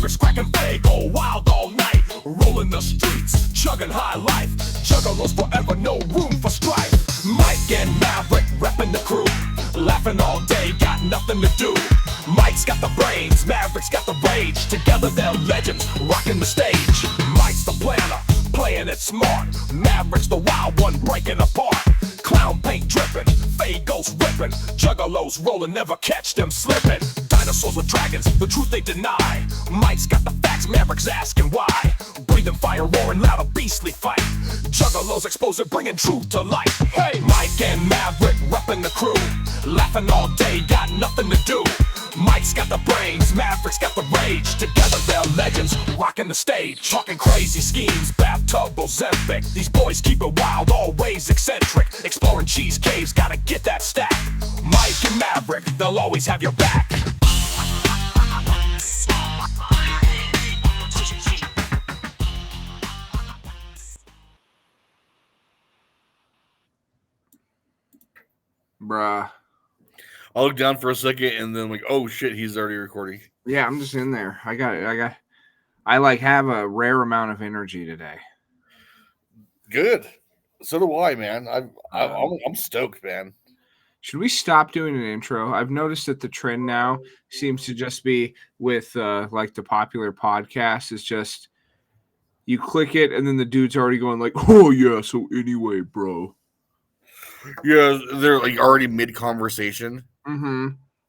Mavericks cracking fake, go wild all night. Rolling the streets, chugging high life. Juggalos forever, no room for strife. Mike and Maverick repping the crew. Laughing all day, got nothing to do. Mike's got the brains, Maverick's got the rage. Together they're legends, rocking the stage. Mike's the planner, playing it smart. Maverick's the wild one, breaking apart. Clown paint dripping, Fagos ripping. Juggalos rolling, never catch them slipping. Dinosaurs with dragons, the truth they deny. Mike's got the facts, Maverick's asking why. Breathing fire, roaring loud, a beastly fight. Juggalos exposing, bringing truth to light. Hey, Mike and Maverick repping the crew. Laughing all day, got nothing to do. Mike's got the brains, Maverick's got the rage. Together they're legends, rocking the stage. Talking crazy schemes, bathtub Ozempic. These boys keep it wild, always eccentric. Exploring cheese caves, gotta get that stack. Mike and Maverick, they'll always have your back. Bruh. I look down for a second and then like, oh shit, he's already recording. Yeah, I'm just in there. I got it. I like have a rare amount of energy today. Good. So do I, man. I'm stoked, man. Should we stop doing an intro? I've noticed that the trend now seems to just be with like the popular podcast is just you click it and then the dude's already going like, oh yeah, so anyway, bro. Yeah, they're like already mid conversation. Mm-hmm.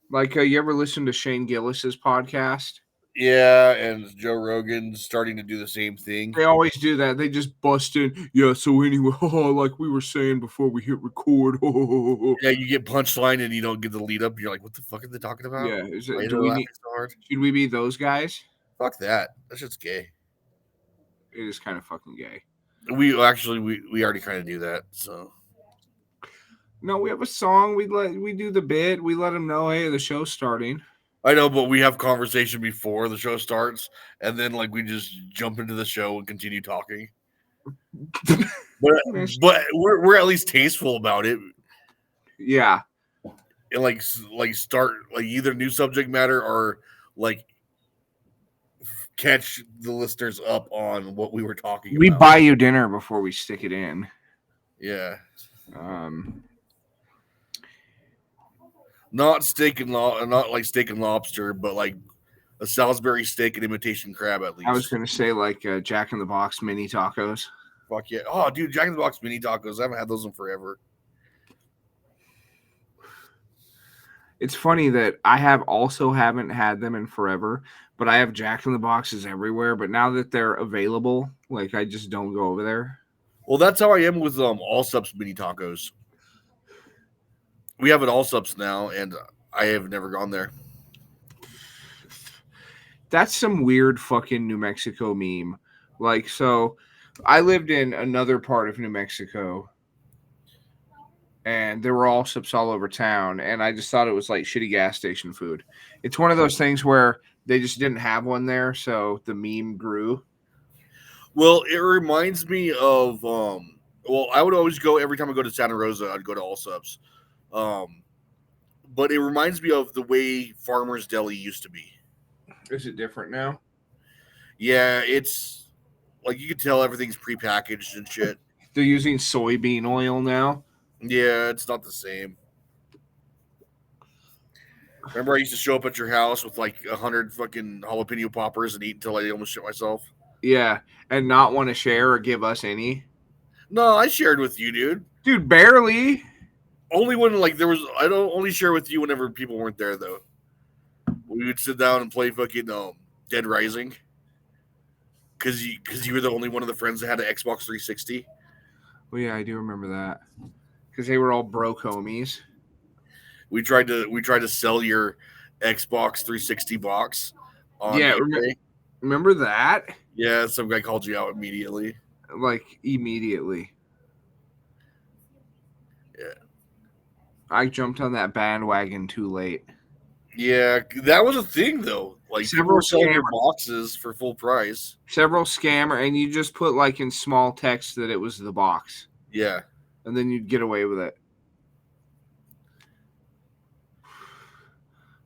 Like you ever listen to Shane Gillis's podcast? Yeah, and Joe Rogan's starting to do the same thing. They always do that. They just bust in. Yeah, so anyway, like we were saying before we hit record. Yeah, you get punchline and you don't get the lead up. You're like, what the fuck are they talking about? Yeah, So hard? Should we be those guys? Fuck that. That shit's gay. It is kind of fucking gay. We already kind of do that. So no, we have a song. We do the bit. We let them know, hey, the show's starting. I know, but we have conversation before the show starts, and then like we just jump into the show and continue talking. but we're at least tasteful about it. Yeah, and like start like either new subject matter or like catch the listeners up on what we were talking about. We buy you dinner before we stick it in. Yeah. Not like steak and lobster, but like a Salisbury steak and imitation crab at least. I was gonna say like Jack in the Box mini tacos. Fuck yeah! Oh, dude, Jack in the Box mini tacos. I haven't had those in forever. It's funny that I haven't had them in forever, but I have Jack in the Boxes everywhere. But now that they're available, like I just don't go over there. Well, that's how I am with Allsup's mini tacos. We have it Allsup's now, and I have never gone there. That's some weird fucking New Mexico meme. Like, so I lived in another part of New Mexico, and there were Allsup's all over town, and I just thought it was like shitty gas station food. It's one of those things where they just didn't have one there, so the meme grew. Well, it reminds me of well, I would always go every time I go to Santa Rosa, I'd go to Allsup's. But it reminds me of the way Farmer's Deli used to be. Is it different now? Yeah, it's like you can tell everything's prepackaged and shit. They're using soybean oil now. Yeah, it's not the same. Remember I used to show up at your house with like 100 fucking jalapeno poppers and eat until I almost shit myself? Yeah, and not want to share or give us any? No, I shared with you, dude. Dude, barely. Only when like there was, I don't only share with you whenever people weren't there though. We would sit down and play fucking Dead Rising. Because you were the only one of the friends that had an Xbox 360. Well, yeah, I do remember that. Because they were all broke homies. We tried to sell your Xbox 360 box. Yeah, remember that? Yeah, some guy called you out immediately. Like immediately. Yeah. I jumped on that bandwagon too late. Yeah, that was a thing though. Like several selling boxes for full price. Several scammer, and you just put like in small text that it was the box. Yeah. And then you'd get away with it.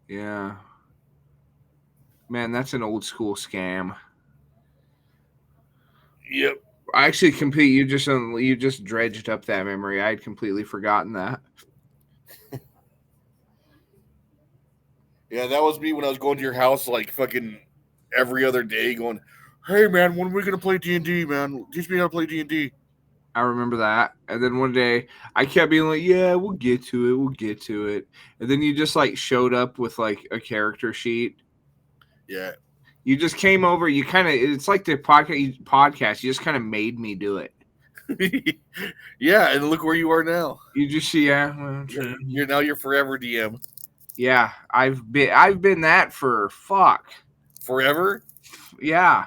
Yeah. Man, that's an old school scam. Yep. I actually you just dredged up that memory. I had completely forgotten that. Yeah, that was me when I was going to your house like fucking every other day, going, "Hey man, when are we gonna play D&D, man? Teach me how to play D&D." I remember that. And then one day I kept being like, yeah, we'll get to it. We'll get to it. And then you just like showed up with like a character sheet. Yeah. You just came over. You kind of, it's like the podcast. You just kind of made me do it. Yeah, and look where you are now. You just see, yeah, well, true. You're forever DM. Yeah, I've been that for fuck. Forever? Yeah.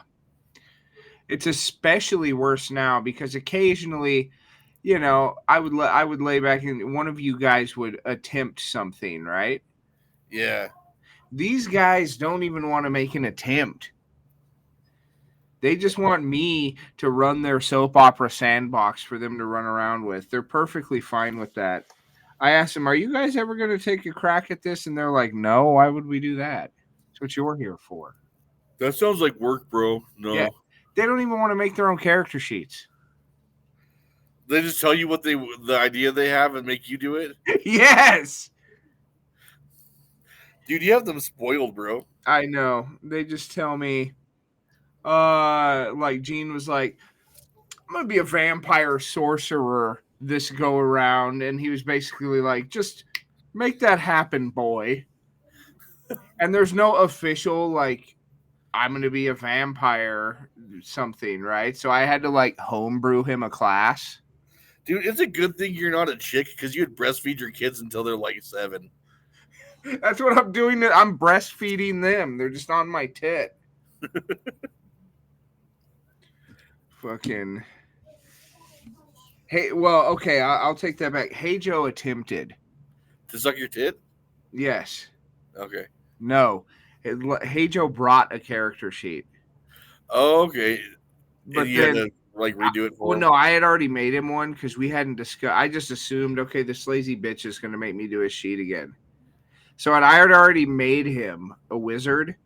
It's especially worse now because occasionally, I would lay back and one of you guys would attempt something, right? Yeah. These guys don't even want to make an attempt. They just want me to run their soap opera sandbox for them to run around with. They're perfectly fine with that. I asked them, "Are you guys ever going to take a crack at this?" And they're like, "No, why would we do that? That's what you're here for." That sounds like work, bro. No. Yeah. They don't even want to make their own character sheets. They just tell you what the idea they have and make you do it? Yes. Dude, you have them spoiled, bro. I know. They just tell me, like Gene was like, "I'm gonna be a vampire sorcerer this go around," and he was basically like, "Just make that happen, boy." And there's no official like, "I'm gonna be a vampire" something, right? So I had to like homebrew him a class. Dude, it's a good thing you're not a chick because you'd breastfeed your kids until they're like 7. That's what I'm doing. I'm breastfeeding them. They're just on my tit. Fucking. Hey, well, okay, I'll take that back. Hey Joe attempted. To suck your tit? Yes. Okay. No. Hey Joe brought a character sheet. Oh, okay. But and you then, had to like redo it for well, him? no, I had already made him one because we hadn't discussed. I just assumed, okay, this lazy bitch is going to make me do his sheet again. So I had already made him a wizard.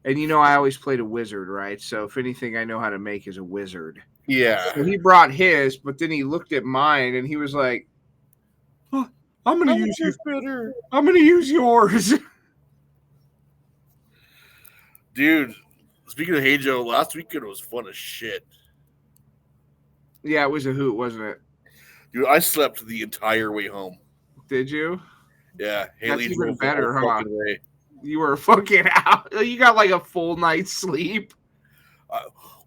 And I always played a wizard, right? So if anything I know how to make is a wizard. Yeah. So he brought his, but then he looked at mine and he was like, oh, I'm going to use yours. Better. I'm going to use yours. Dude, speaking of Hey Joe, last weekend was fun as shit. Yeah, it was a hoot, wasn't it? Dude, I slept the entire way home. Did you? Yeah, Haley That's even drove better, the whole huh? fucking way. You were fucking out. You got like a full night's sleep.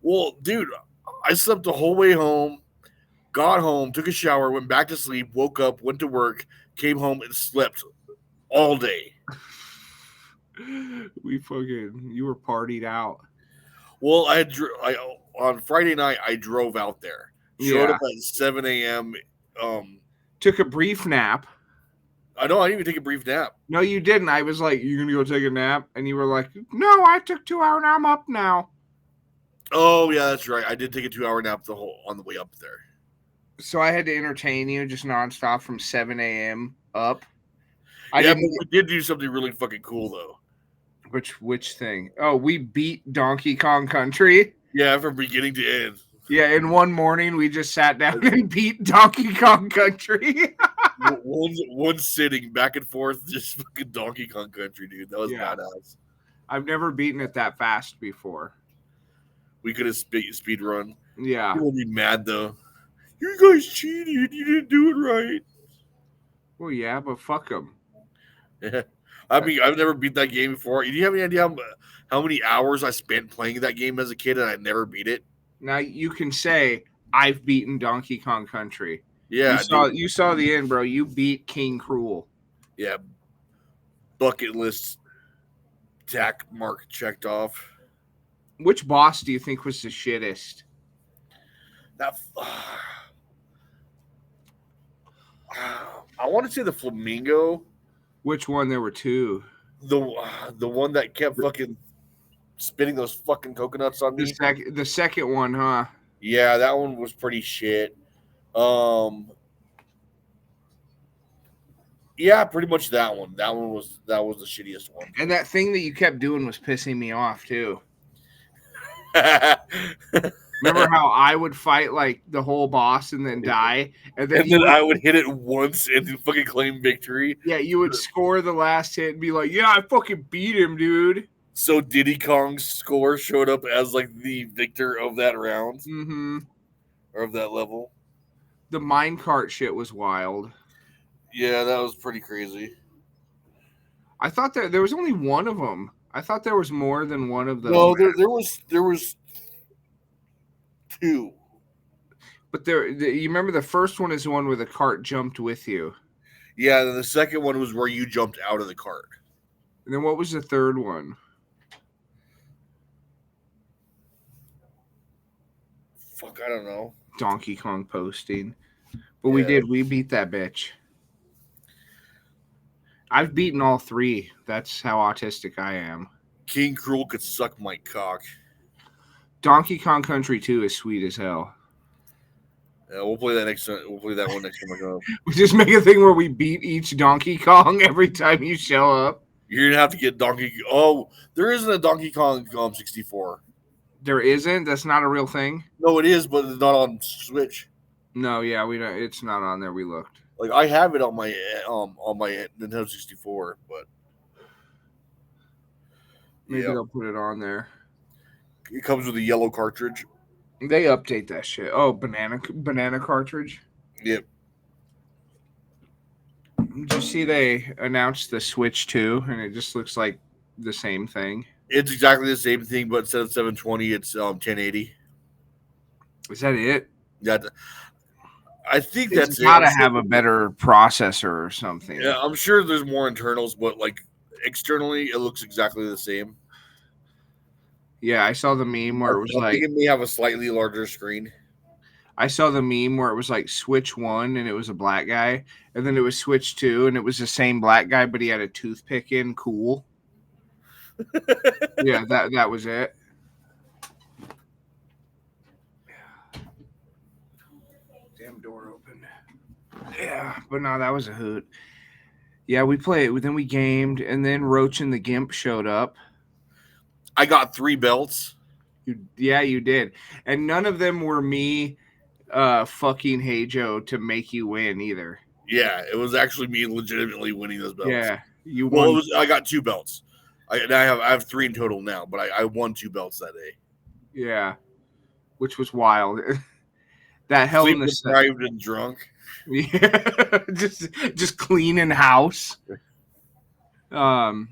Well, dude, I slept the whole way home, got home, took a shower, went back to sleep, woke up, went to work, came home, and slept all day. You were partied out. Well, on Friday night, I drove out there. Showed up at 7 a.m. Took a brief nap. I know, I didn't even take a brief nap. No, you didn't. I was like, "You gonna go take a nap?" And you were like, "No, I took 2 hours and I'm up now." Oh, yeah, that's right. I did take a 2-hour nap on the way up there. So I had to entertain you just nonstop from 7 a.m. up. But we did do something really fucking cool, though. Which thing? Oh, we beat Donkey Kong Country. Yeah, from beginning to end. Yeah, in one morning we just sat down and beat Donkey Kong Country. one sitting back and forth, just fucking Donkey Kong Country, dude. That was badass. I've never beaten it that fast before. We could have speed run. Yeah. People would be mad though. You guys cheated. You didn't do it right. Well, yeah, but fuck them. Yeah. I mean, I've never beat that game before. Do you have any idea how many hours I spent playing that game as a kid and I never beat it? Now you can say I've beaten Donkey Kong Country. Yeah, you saw the end, bro. You beat King Cruel. Yeah, bucket list tack mark checked off. Which boss do you think was the shittest? I want to say the flamingo. Which one? There were two. The one that kept fucking spitting those fucking coconuts on me. The second one, huh? Yeah, that one was pretty shit. Yeah, pretty much that one. That was the shittiest one. And that thing that you kept doing was pissing me off too. Remember how I would fight like the whole boss and then die, and then And then I would hit it once and fucking claim victory. you would score the last hit and be like, "Yeah, I fucking beat him, dude." So Diddy Kong's score showed up as like the victor of that round or of that level. The minecart shit was wild. Yeah, that was pretty crazy. I thought that there was only one of them. I thought there was more than one of those. No, there was two. But you remember the first one is the one where the cart jumped with you. Yeah, the second one was where you jumped out of the cart. And then what was the third one? Fuck, I don't know. Donkey Kong posting. But we beat that bitch. I've beaten all three. That's how autistic I am. King Cruel could suck my cock. Donkey Kong Country 2 is sweet as hell. Yeah, we'll play that next time. We'll play that one next time I go. We just make a thing where we beat each Donkey Kong every time you show up. You're gonna have to get Donkey. Oh, there isn't a Donkey Kong 64. There isn't. That's not a real thing. No, it is, but it's not on Switch. No, yeah, we don't. It's not on there. We looked. Like I have it on my Nintendo 64, but Maybe they'll put it on there. It comes with a yellow cartridge. They update that shit. Oh, banana cartridge. Yep. Did you see they announced the Switch 2 and it just looks like the same thing? It's exactly the same thing, but instead of 720, it's 1080. Is that it? Yeah, I think It's that's gotta have a better processor or something. Yeah, I'm sure there's more internals, but like externally, it looks exactly the same. Yeah, I saw the meme where it was I think it may have a slightly larger screen. I saw the meme where it was like Switch 1 and it was a black guy, and then it was Switch 2 and it was the same black guy, but he had a toothpick in. Cool. Yeah, that was it. Damn door open. Yeah, but no, that was a hoot. Yeah, we played, then we gamed, and then Roach and the Gimp showed up. I got 3 belts. You did. And none of them were me fucking Hey Joe to make you win either. Yeah, it was actually me legitimately winning those belts. Yeah, you won. Well, I got 2 belts. I have 3 in total now, but I won 2 belts that day. Yeah, which was wild. That hell in the deprived and drunk. Yeah, just cleaning house. And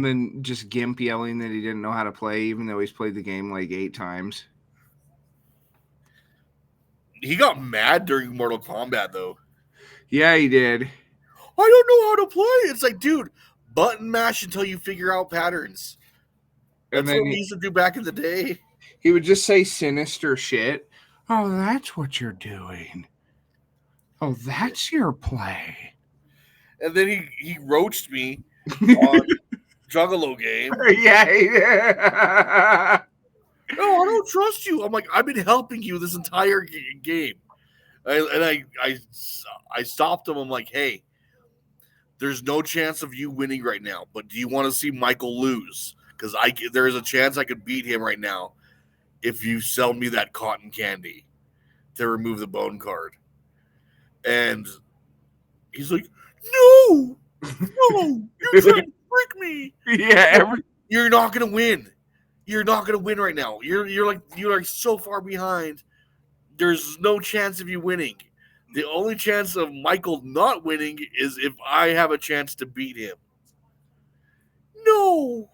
then just Gimp yelling that he didn't know how to play, even though he's played the game like 8 times. He got mad during Mortal Kombat, though. Yeah, he did. I don't know how to play. It's like, dude, button mash until you figure out patterns. That's what we used to do back in the day. He would just say sinister shit. Oh, that's what you're doing. Oh, that's your play. And then he roached me on Juggalo game. Yeah. No, I don't trust you. I'm like, I've been helping you this entire game. I stopped him. I'm like, hey, there's no chance of you winning right now. But do you want to see Michael lose? Because there is a chance I could beat him right now if you sell me that cotton candy to remove the bone card. And he's like, no, you're trying to trick me. Yeah, you're not gonna win. You're not gonna win right now. You're like so far behind. There's no chance of you winning. The only chance of Michael not winning is if I have a chance to beat him. No.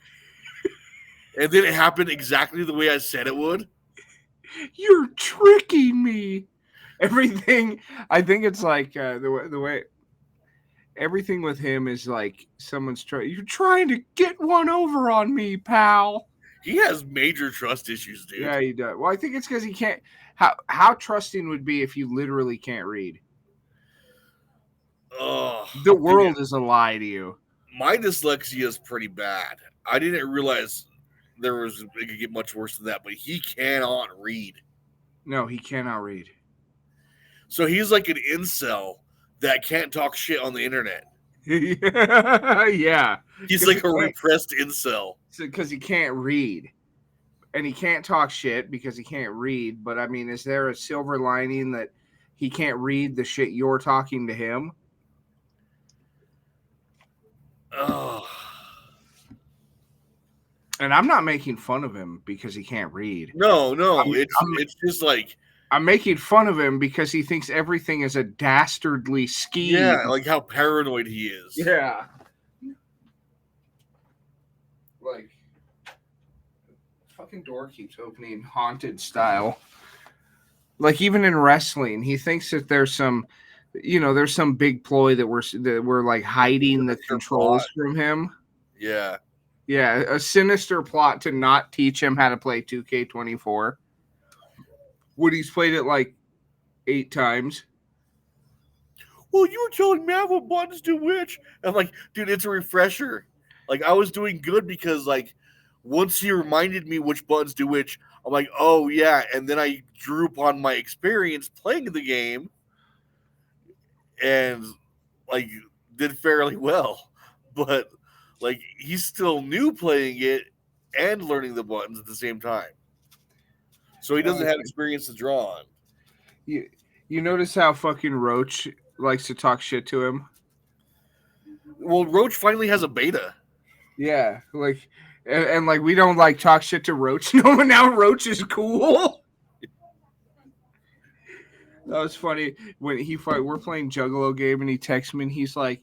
And then it happened exactly the way I said it would. You're tricking me. Everything, I think it's like the way everything with him is like you're trying to get one over on me, pal. He has major trust issues, dude. Yeah, he does. Well, I think it's because he can't. How trusting would be if you literally can't read? The world is a lie to you. My dyslexia is pretty bad. I didn't realize it could get much worse than that, but he cannot read. No, he cannot read. So he's like an incel that can't talk shit on the internet. Yeah. He's like a repressed incel. Because he can't read. And he can't talk shit because he can't read. But I mean, is there a silver lining that he can't read the shit you're talking to him? Oh. And I'm not making fun of him because he can't read. No, it's just like I'm making fun of him because he thinks everything is a dastardly scheme. Yeah, like how paranoid he is. Yeah. Like, fucking door keeps opening haunted style. Like, even in wrestling, he thinks that there's some, there's some big ploy that we're like hiding the controls from him. Yeah. Yeah, a sinister plot to not teach him how to play 2K24. When he's played it like 8 times. Well, you were telling me what buttons do which. I'm like, dude, it's a refresher. Like, I was doing good because, like, once he reminded me which buttons do which, I'm like, oh, yeah. And then I drew upon my experience playing the game and, like, did fairly well. But, like, he's still new playing it and learning the buttons at the same time. So he doesn't have experience to draw on. You notice how fucking Roach likes to talk shit to him? Well, Roach finally has a beta. Yeah, like, and like we don't like talk shit to Roach. No, now Roach is cool. That was funny when we're playing Juggalo game and he texts me and he's like,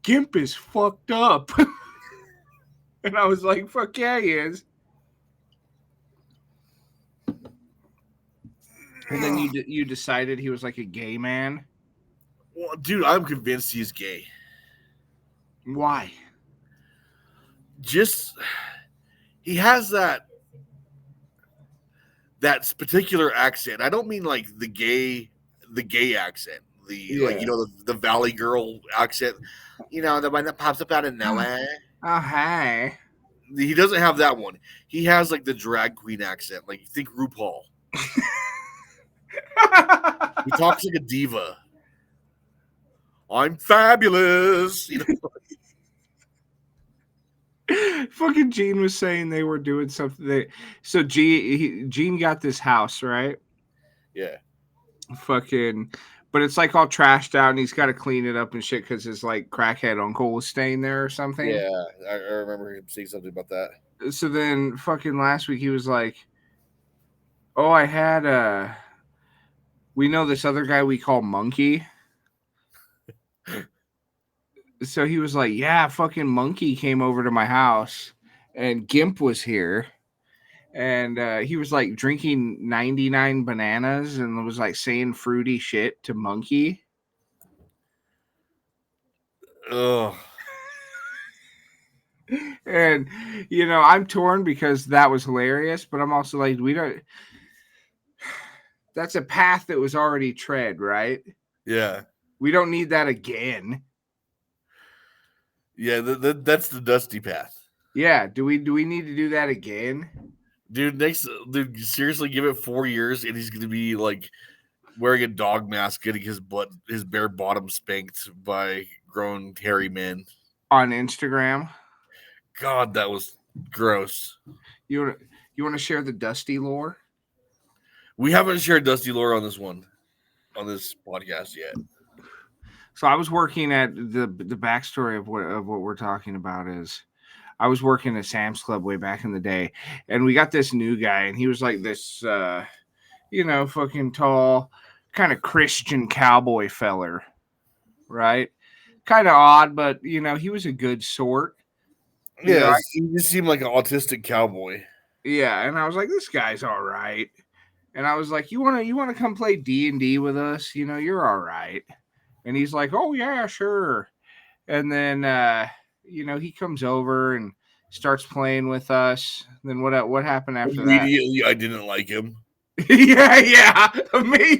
"Gimp is fucked up," and I was like, "Fuck yeah, he is." And then you decided he was like a gay man. Well, dude, I'm convinced he's gay. Why? Just he has that particular accent. I don't mean like the gay accent, like the Valley Girl accent, the one that pops up out of nowhere. Oh, hey. He doesn't have that one. He has like the drag queen accent, like think RuPaul. He talks like a diva. I'm fabulous. Fucking Gene was saying they were doing something. So Gene got this house, right? Yeah. Fucking, but it's like all trashed out, and he's got to clean it up and shit because his like crackhead uncle was staying there or something. Yeah, I remember him saying something about that. So then, fucking last week he was like, "Oh, I had we know this other guy we call Monkey." So he was like, "Yeah, fucking Monkey came over to my house, and Gimp was here, and he was like drinking 99 bananas and was like saying fruity shit to Monkey." Ugh. And I'm torn because that was hilarious, but I'm also like, that's a path that was already tread, right? Yeah. We don't need that again. Yeah, that's the dusty path. Yeah, do we need to do that again? Dude, seriously, give it 4 years and he's gonna be like wearing a dog mask, getting his bare bottom spanked by grown hairy men on Instagram. God, that was gross. You want to share the Dusty lore? We haven't shared Dusty lore on this podcast yet. So I was working at the backstory of what we're talking about is I was working at Sam's Club way back in the day, and we got this new guy, and he was like this, fucking tall, kind of Christian cowboy feller, right? Kind of odd, but he was a good sort. Yeah, he just seemed like an autistic cowboy. Yeah, and I was like, this guy's all right. And I was like, you want to come play D&D with us? You're all right. And he's like, oh yeah, sure. And then he comes over and starts playing with us. Then what happened after that? Immediately, I didn't like him. yeah, me.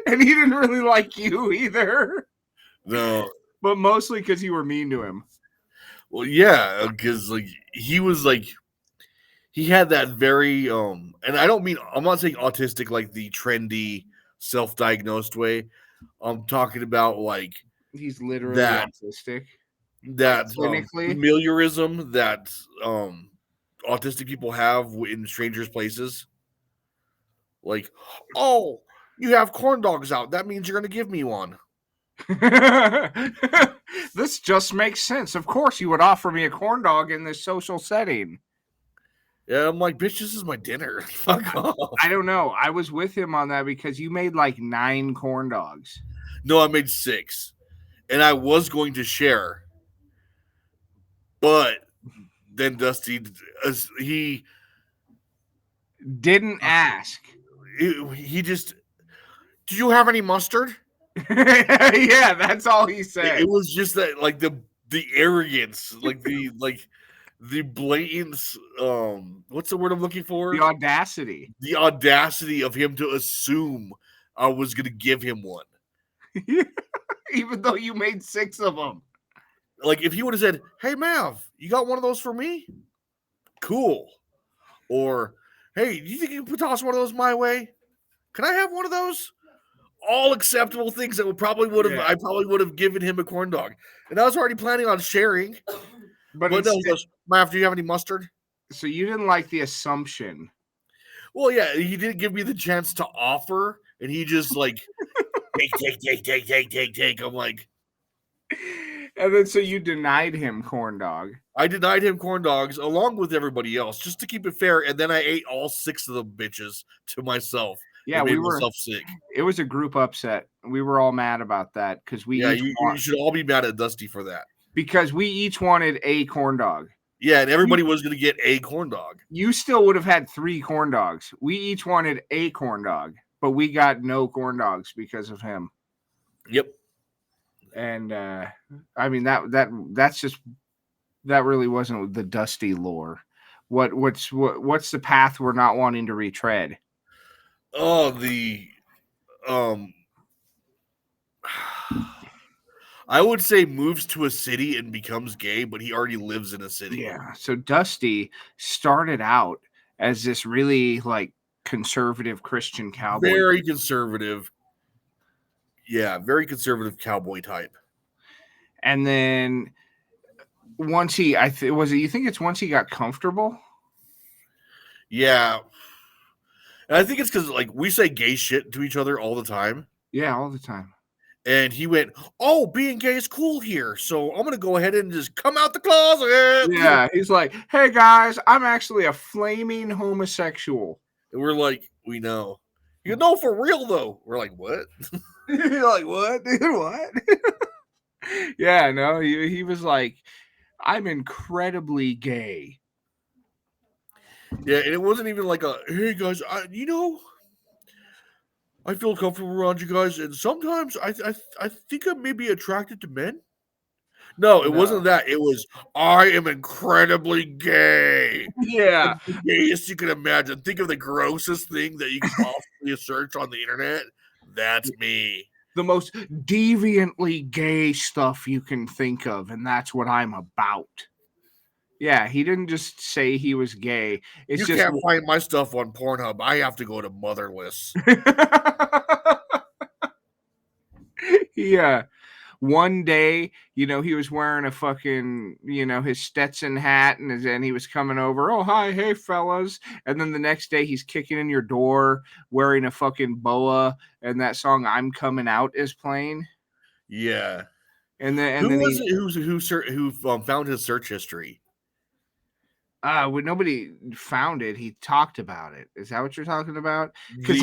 And he didn't really like you either. No, but mostly because you were mean to him. Well, yeah, because like he was like he had that very and I'm not saying autistic like the trendy self-diagnosed way. I'm talking about like He's literally that autistic. that Clinically, familiarism that autistic people have in strangers' places. Like, oh, you have corn dogs out. That means you're going to give me one. this just makes sense. Of course, you would offer me a corn dog in this social setting. Yeah, I'm like, bitch, this is my dinner. Fuck off. I don't know. I was with him on that because you made like 9 corn dogs. No, I made 6. And I was going to share. But then Dusty, he Didn't ask. he just, do you have any mustard? Yeah, that's all he said. It was just that, like, the arrogance, like the blatant, what's the word I'm looking for? The audacity. The audacity of him to assume I was going to give him one. Even though you made 6 of them. Like, if he would have said, hey, Mav, you got one of those for me? Cool. Or, hey, do you think you can toss one of those my way? Can I have one of those? All acceptable things that I probably would have given him a corn dog. And I was already planning on sharing. But no, he goes, Mav, do you have any mustard? So you didn't like the assumption. Well, yeah, he didn't give me the chance to offer, and he just like take. I'm like, and then so you denied him corn dog. I denied him corn dogs along with everybody else just to keep it fair, and then I ate all 6 of the bitches to myself. Yeah, we were myself sick. It was a group upset. We were all mad about that because we. Yeah, you should all be mad at Dusty for that. Because we each wanted a corn dog. Yeah, and everybody was going to get a corn dog. You still would have had 3 corn dogs. We each wanted a corn dog, but we got no corn dogs because of him. Yep. And I mean that's just that really wasn't the Dusty lore. What's the path we're not wanting to retread? Oh, the I would say moves to a city and becomes gay, but he already lives in a city. Yeah. So Dusty started out as this really like conservative Christian cowboy. Very conservative. Yeah, very conservative cowboy type. And then once he, you think it's once he got comfortable? Yeah. And I think it's because like we say gay shit to each other all the time. Yeah, all the time. And he went, oh, being gay is cool here. So I'm going to go ahead and just come out the closet. Yeah, he's like, hey, guys, I'm actually a flaming homosexual. And we're like, we know. You know, for real, though. We're like, what? You're like, what? Dude, what? Yeah, no, he was like, I'm incredibly gay. Yeah, and it wasn't even like a, hey, guys, I feel comfortable around you guys, and sometimes I think I may be attracted to men. No, it wasn't that. It was, I am incredibly gay. Yeah. The gayest you can imagine. Think of the grossest thing that you can possibly search on the internet. That's me. The most deviantly gay stuff you can think of, and that's what I'm about. Yeah, he didn't just say he was gay. You can't find my stuff on Pornhub. I have to go to Motherless. Yeah. One day, he was wearing a fucking, his Stetson hat and he was coming over. Oh, hi, hey, fellas. And then the next day he's kicking in your door wearing a fucking boa and that song I'm Coming Out is playing. Yeah. And then who found his search history? When nobody found it, he talked about it. Is that what you're talking about? Because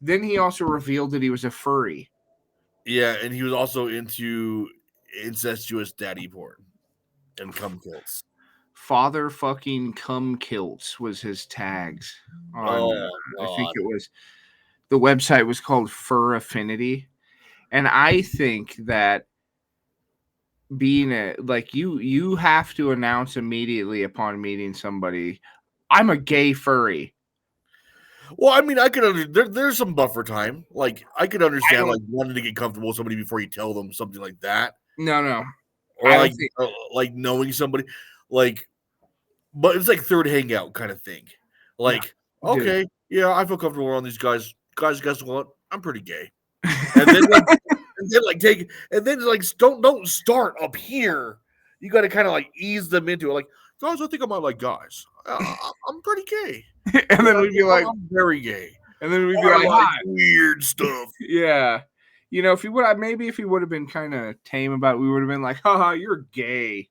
then he also revealed that he was a furry. Yeah, and he was also into incestuous daddy porn and cum kilts. Father fucking cum kilts was his tags. I think it was, the website was called Fur Affinity. And I think that being you have to announce immediately upon meeting somebody, I'm a gay furry. Well, I mean, I could there's some buffer time. Like I could understand like wanting to get comfortable with somebody before you tell them something like that. No. Or like knowing somebody, like, but it's like third hangout kind of thing. Like, okay, yeah, I feel comfortable around these guys. Guys, guess what? I'm pretty gay. And then don't start up here. You got to kind of like ease them into it. Like, guys, I think I might like guys. I'm pretty gay. And then we'd be like, I'm very gay. and then we'd be I like, like hi. weird stuff. Yeah. You know, if he would have been kind of tame about it, we would have been like, haha, you're gay.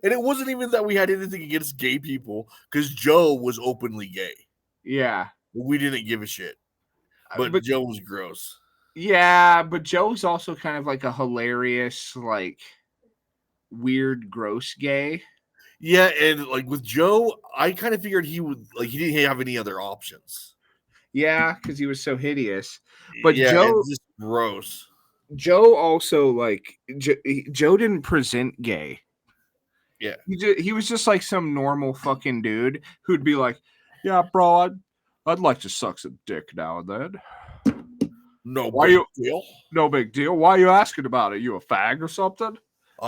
And it wasn't even that we had anything against gay people, because Joe was openly gay. Yeah. We didn't give a shit. But Joe was gross. Yeah, but Joe's also kind of like a hilarious, like weird, gross gay. Yeah, and like with Joe, I kind of figured he didn't have any other options. Yeah, because he was so hideous. But yeah, Joe, it's just gross. Joe also like Joe didn't present gay. Yeah, he was just like some normal fucking dude who'd be like, "Yeah, bro, I'd like to suck some dick now and then." No deal. No big deal. Why are you asking about it? You a fag or something?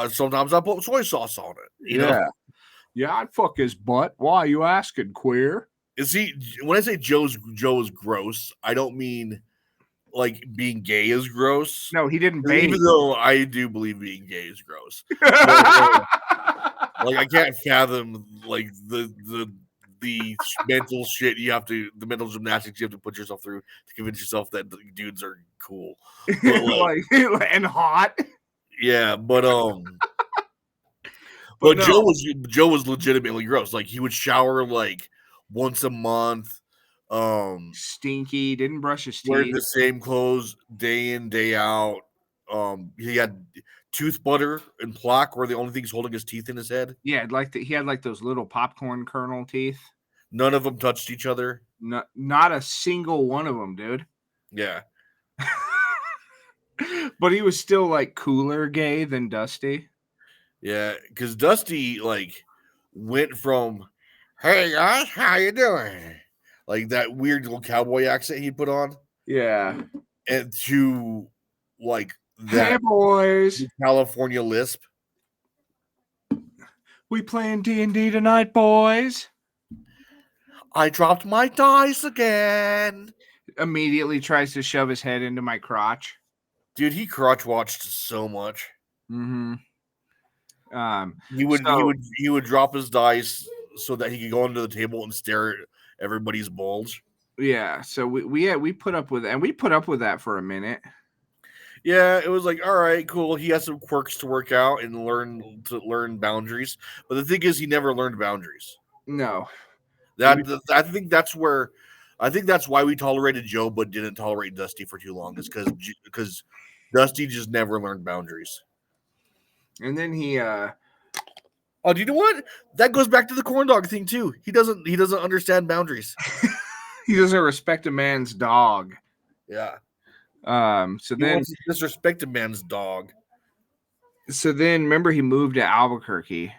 Sometimes I put soy sauce on it. You know? Yeah, I'd fuck his butt. Why are you asking, queer? Is he? When I say Joe is gross, I don't mean like being gay is gross. No, he didn't bathe. Even though I do believe being gay is gross. But, like I can't fathom like the mental shit the mental gymnastics you have to put yourself through to convince yourself that dudes are cool. But, like, and hot. Yeah, but no. Joe was legitimately gross. Like he would shower like once a month. Stinky, didn't brush his teeth. Wearing the same clothes day in, day out. He had tooth butter and plaque were the only things holding his teeth in his head. Yeah, he had like those little popcorn kernel teeth. None of them touched each other. Not a single one of them, dude. Yeah. But he was still like cooler gay than Dusty. Yeah, because Dusty like went from, "Hey guys, how you doing?" like that weird little cowboy accent he put on. Yeah. And to like that "Hey boys, California lisp. We playing D&D tonight, boys." I dropped my dice again. Immediately tries to shove his head into my crotch. Dude, he crotch watched so much. Mm-hmm. He would drop his dice so that he could go under the table and stare at everybody's bulge. Yeah, so we put up with that for a minute. Yeah, it was like, all right, cool. He has some quirks to work out and learn boundaries. But the thing is, he never learned boundaries. No. I think that's why we tolerated Joe but didn't tolerate Dusty for too long. Is because Dusty just never learned boundaries. And then he do you know what? That goes back to the corn dog thing too. He doesn't understand boundaries. He doesn't respect a man's dog. Yeah. So then disrespect a man's dog. So then remember he moved to Albuquerque.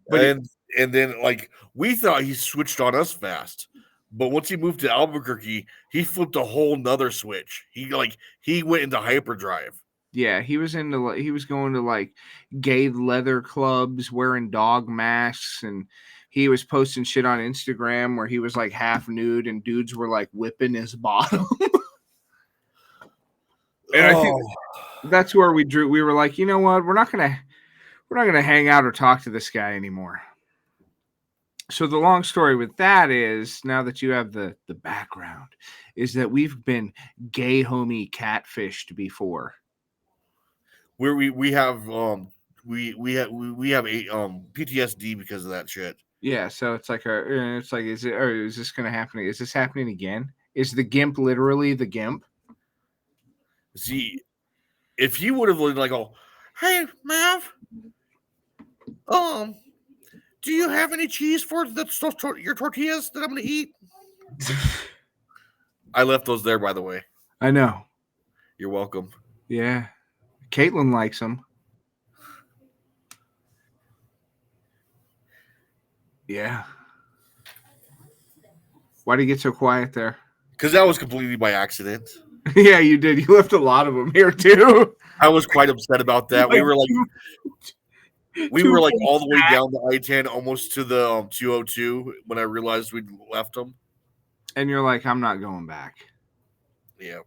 But and then like we thought he switched on us fast. But once he moved to Albuquerque, he flipped a whole nother switch. He went into hyperdrive. Yeah, he was going to like gay leather clubs, wearing dog masks, and he was posting shit on Instagram where he was like half nude and dudes were like whipping his bottom. And I think that's where we were like, you know what, we're not gonna hang out or talk to this guy anymore. So the long story with that is, now that you have the background, is that we've been gay homie catfished before. Where we have a PTSD because of that shit. Yeah, so it's like is this gonna happen? Is this happening again? Is the gimp literally the gimp? See, if he would have like, "Oh, hey Mav, do you have any cheese for your tortillas that I'm gonna eat?" I left those there, by the way. I know. You're welcome. Yeah, Caitlin likes them. Yeah. Why did you get so quiet there? Because that was completely by accident. Yeah, you did. You left a lot of them here too. I was quite upset about that. We were like all the way down the I-10, almost to the 202 when I realized we'd left them. And you're like, I'm not going back. Yeah.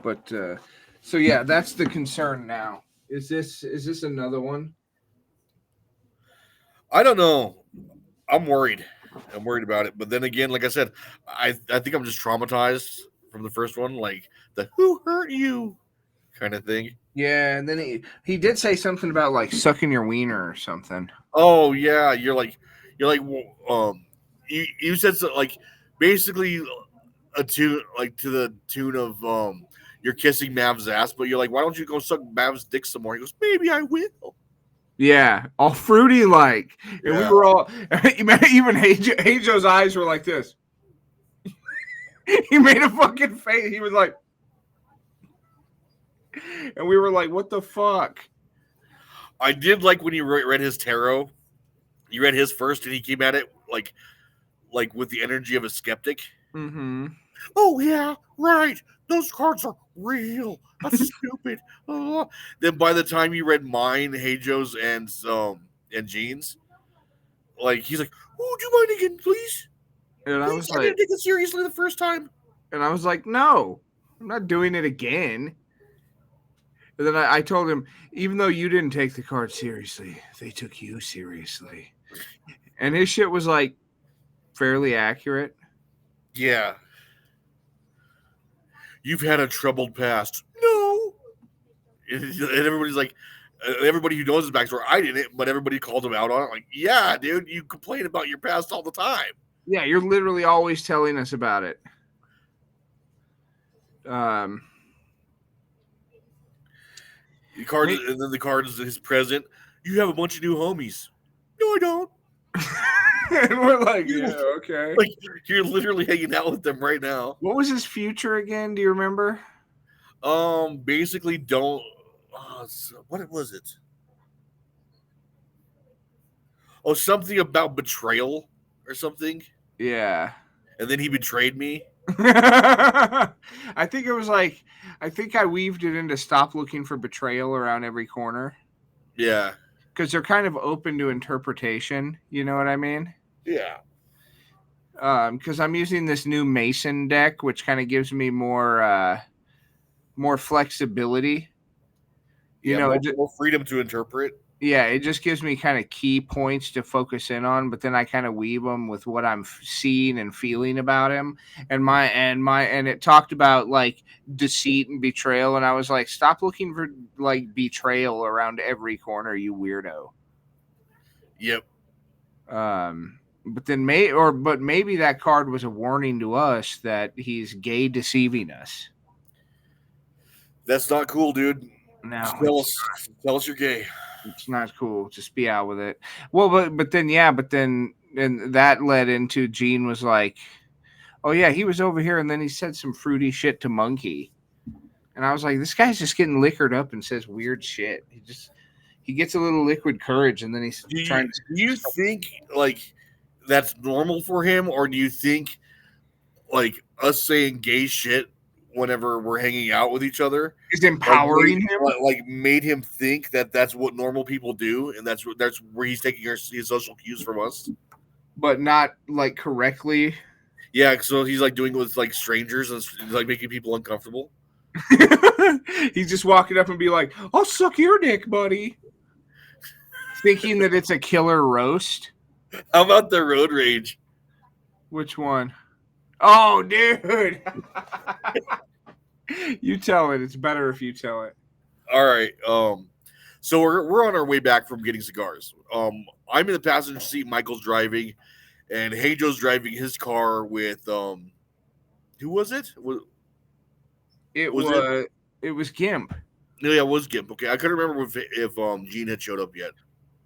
But so yeah, that's the concern now. Is this another one? I don't know. I'm worried. I'm worried about it. But then again, like I said, I think I'm just traumatized from the first one, like the "who hurt you" kind of thing. Yeah, and then he did say something about like sucking your wiener or something. Oh yeah, you're like you said so, like basically a tune like to the tune of you're kissing Mav's ass, but you're like, why don't you go suck Mav's dick some more? He goes, maybe I will. Yeah, all fruity like, and we Yeah. were all even Hajo's eyes were like this. He made a fucking face. He was like, and we were like, what the fuck? I did like when you read his tarot. You read his first, and he came at it like with the energy of a skeptic. Mm-hmm. Oh yeah, right. Those cards are real. That's stupid. Then by the time you read mine, Hajo's, and Jean's, like he's like, "Oh, do you mind again, please? And I Please, was I didn't like, take it seriously the first time." no, I'm not doing it again. And then I told him, even though you didn't take the card seriously, they took you seriously. And his shit was like fairly accurate. Yeah, you've had a troubled past. No, and everybody's like, everybody who knows his backstory, I didn't, but everybody called him out on it. Like, yeah, dude, you complain about your past all the time. Yeah, you're literally always telling us about it. The card, and then the card is his present. You have a bunch of new homies. No, I don't. And we're like, yeah, okay. Like you're literally hanging out with them right now. What was his future again? Do you remember? Basically, don't. What was it? Oh, something about betrayal or something. Yeah. And then he betrayed me. I think it was like, I think I weaved it into stop looking for betrayal around every corner. Yeah. Because they're kind of open to interpretation. You know what I mean? Yeah. Because I'm using this new Mason deck, which kind of gives me more flexibility. You Yeah. know, More freedom to interpret. yeah, it just gives me kind of key points to focus in on, but then I kind of weave them with what I'm seeing and feeling about him. And it talked about like deceit and betrayal, and I was like, stop looking for like betrayal around every corner, you weirdo. Yep. But then maybe that card was a warning to us that he's gay deceiving us. That's not cool, dude. No, Tell us you're gay. it's not cool. Just be out with it. Well, but then and that led into Gene was like, oh yeah, he was over here, and then he said some fruity shit to Monkey, and I was like, this guy's just getting liquored up and says weird shit. He gets a little liquid courage, and then he's trying to. Do you think like that's normal for him, or do you think like us saying gay shit whenever we're hanging out with each other Is empowering him, like made him think that that's what normal people do, and that's where he's taking his social cues from us, but not like correctly. Yeah, so he's like doing it with like strangers and like making people uncomfortable. He's just walking up and be like, I'll suck your dick, buddy, thinking that it's a killer roast. How about the road rage? Which one? Oh, dude. You tell it. It's better if you tell it. All right. So we're on our way back from getting cigars. I'm in the passenger seat. Michael's driving, and Hajo's driving his car with who was it? It was Gimp. No, yeah, it was Gimp. Okay, I couldn't remember if Gene had showed up yet.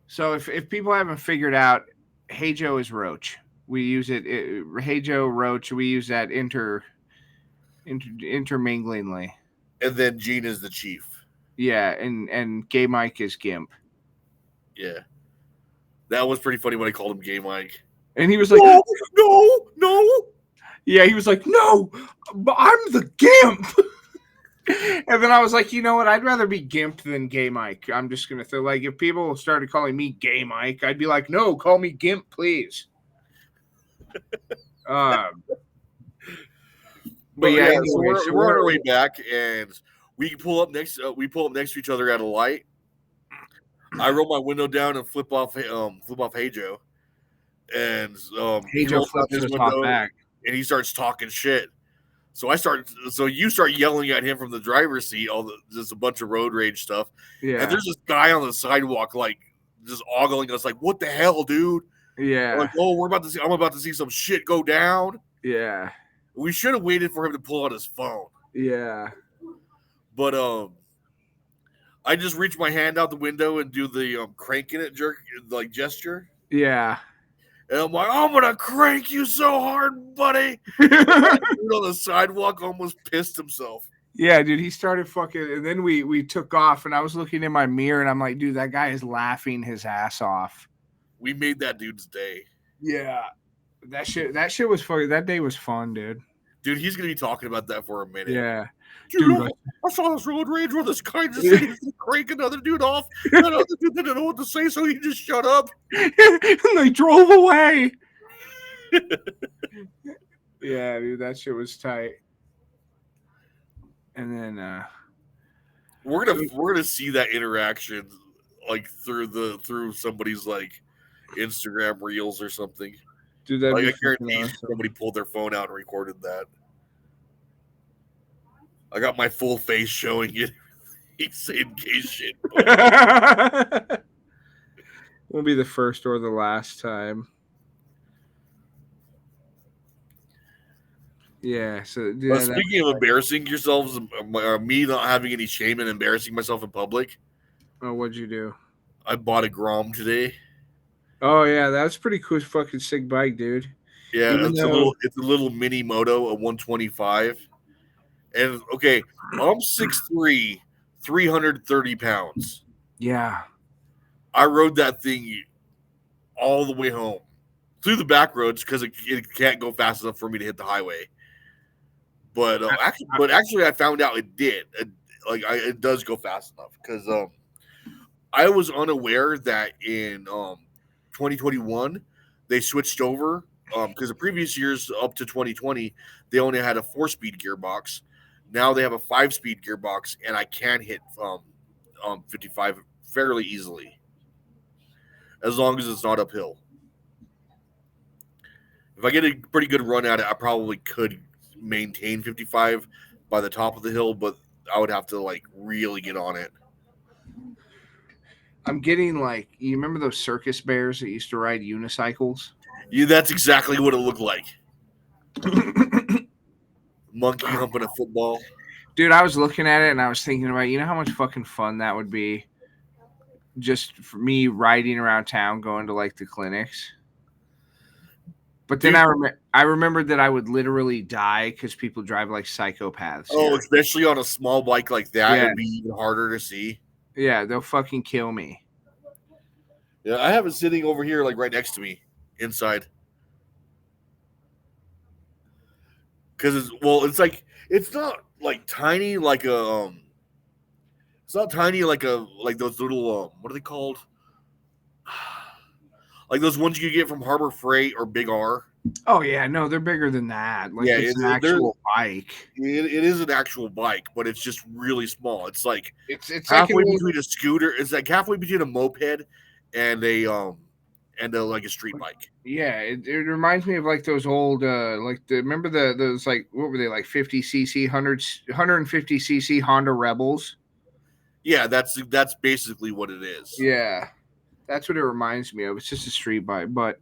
So if people haven't figured out, Hajo is Roach. We use it Hajo Roach. We use that interminglingly. And then Gene is the chief. Yeah, and Gay Mike is Gimp. Yeah, that was pretty funny when I called him Gay Mike. And he was like, no. Yeah, he was like, no, but I'm the Gimp. And then I was like, you know what? I'd rather be Gimp than Gay Mike. I'm just going to feel like if people started calling me Gay Mike, I'd be like, no, call me Gimp, please. But yeah, yeah, anyway, so we're, so we're on our way back, and we pull up next. We pull up next to each other at a light. I roll my window down and flip off Hey Joe, and Hey he Joe rolls down flips his us off window back. and he starts talking shit. So you start yelling at him from the driver's seat, just a bunch of road rage stuff. Yeah, And there's this guy on the sidewalk, like just ogling us, like, "What the hell, dude?" yeah, Like, "Oh, I'm about to see some shit go down." yeah, We should have waited for him to pull out his phone, yeah. but I just reach my hand out the window and do the cranking it jerk like gesture. Yeah. And I'm like, "I'm gonna crank you so hard, buddy." That dude on the sidewalk almost pissed himself. Yeah, dude, he started fucking, and then we took off, and I was looking in my mirror, and I'm like, dude, that guy is laughing his ass off. We made that dude's day. Yeah, that shit was fucking. That day was fun, dude. Dude, he's gonna be talking about that for a minute. Yeah, Dude, dude. I saw this road rage where this guy just said he was gonna crank another dude off. That other dude didn't know what to say, so he just shut up. They drove away. Yeah, dude, that shit was tight. And then We're gonna see that interaction like through somebody's like Instagram reels or something. dude, that'd Like be I guarantee awesome. somebody pulled their phone out and recorded that. I got my full face showing it. He's saying gay shit. Won't be the first or the last time. Yeah. So But speaking of embarrassing yourselves, me not having any shame and embarrassing myself in public, oh, what'd you do? I bought a Grom today. Oh yeah, that's pretty cool. Fucking sick bike, dude. Yeah, Even it's though- a little mini moto, a 125. And okay, I'm 6'3", 330 pounds. Yeah. I rode that thing all the way home through the back roads because it can't go fast enough for me to hit the highway. But actually, I found out it did. It does go fast enough because I was unaware that in 2021 they switched over because the previous years up to 2020 they only had a 4-speed gearbox. Now they have a 5-speed gearbox, and I can hit 55 fairly easily as long as it's not uphill. If I get a pretty good run at it, I probably could maintain 55 by the top of the hill, but I would have to like really get on it. I'm getting like, you remember those circus bears that used to ride unicycles? Yeah, that's exactly what it looked like. Monkey humping a football. Dude, I was looking at it and I was thinking about, you know how much fucking fun that would be just for me riding around town going to like the clinics. But then I remembered that I would literally die because people drive like psychopaths. Oh, here. especially on a small bike like that, Yeah. it'd be even harder to see. Yeah, they'll fucking kill me. Yeah, I have it sitting over here, like right next to me, inside. Because it's not like tiny like a it's not tiny like those little what are they called? Like those ones you get from Harbor Freight or Big R. Oh yeah, no, they're bigger than that. Like Yeah, it's an actual bike. It is an actual bike, but it's just really small. It's like It's halfway like between a scooter. It's like halfway between a moped and a like a street bike. yeah, it reminds me of like those old remember those like, what were they, like 50cc 150cc Honda Rebels? Yeah, that's basically what it is. Yeah. That's what it reminds me of. It's just a street bike, but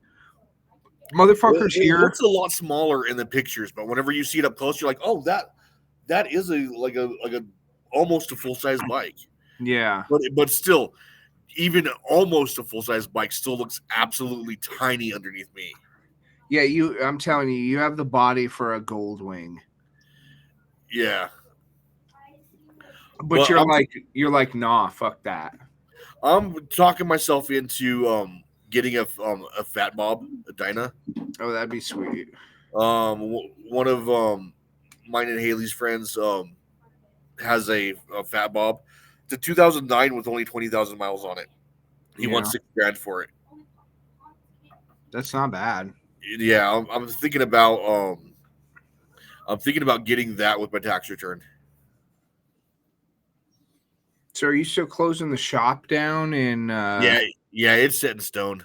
motherfuckers It here. looks a lot smaller in the pictures, but whenever you see it up close, you're like, oh, that is a almost a full size bike. Yeah. But still, even almost a full size bike still looks absolutely tiny underneath me. Yeah, I'm telling you, you have the body for a Goldwing. Yeah. But Well, you're like, nah, fuck that. I'm talking myself into getting a Fat Bob, a Dyna. Oh, that'd be sweet. One of mine and Haley's friends has a Fat Bob. It's a 2009 with only 20,000 miles on it. He wants $6,000 for it. That's not bad. Yeah, I'm thinking about I'm thinking about getting that with my tax return. So are you still closing the shop down in Yeah, it's set in stone.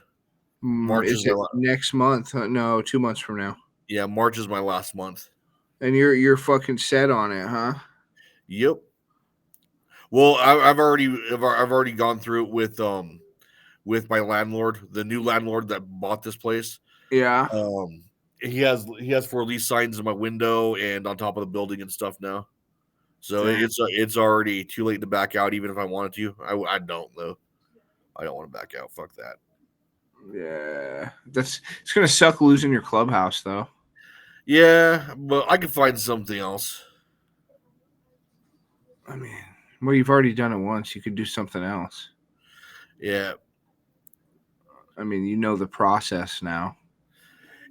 March is is it next month? No, 2 months from now. March is my last month. And you're fucking set on it, huh? Yep. Well, I've already gone through it with my landlord, the new landlord that bought this place. Yeah. He has for lease signs in my window and on top of the building and stuff now. So Damn. it's already too late to back out, even if I wanted to. I don't though. I don't want to back out. Fuck that. Yeah. It's gonna suck losing your clubhouse though. Yeah, but I could find something else. I mean, well, you've already done it once. You could do something else. Yeah. I mean, you know the process now.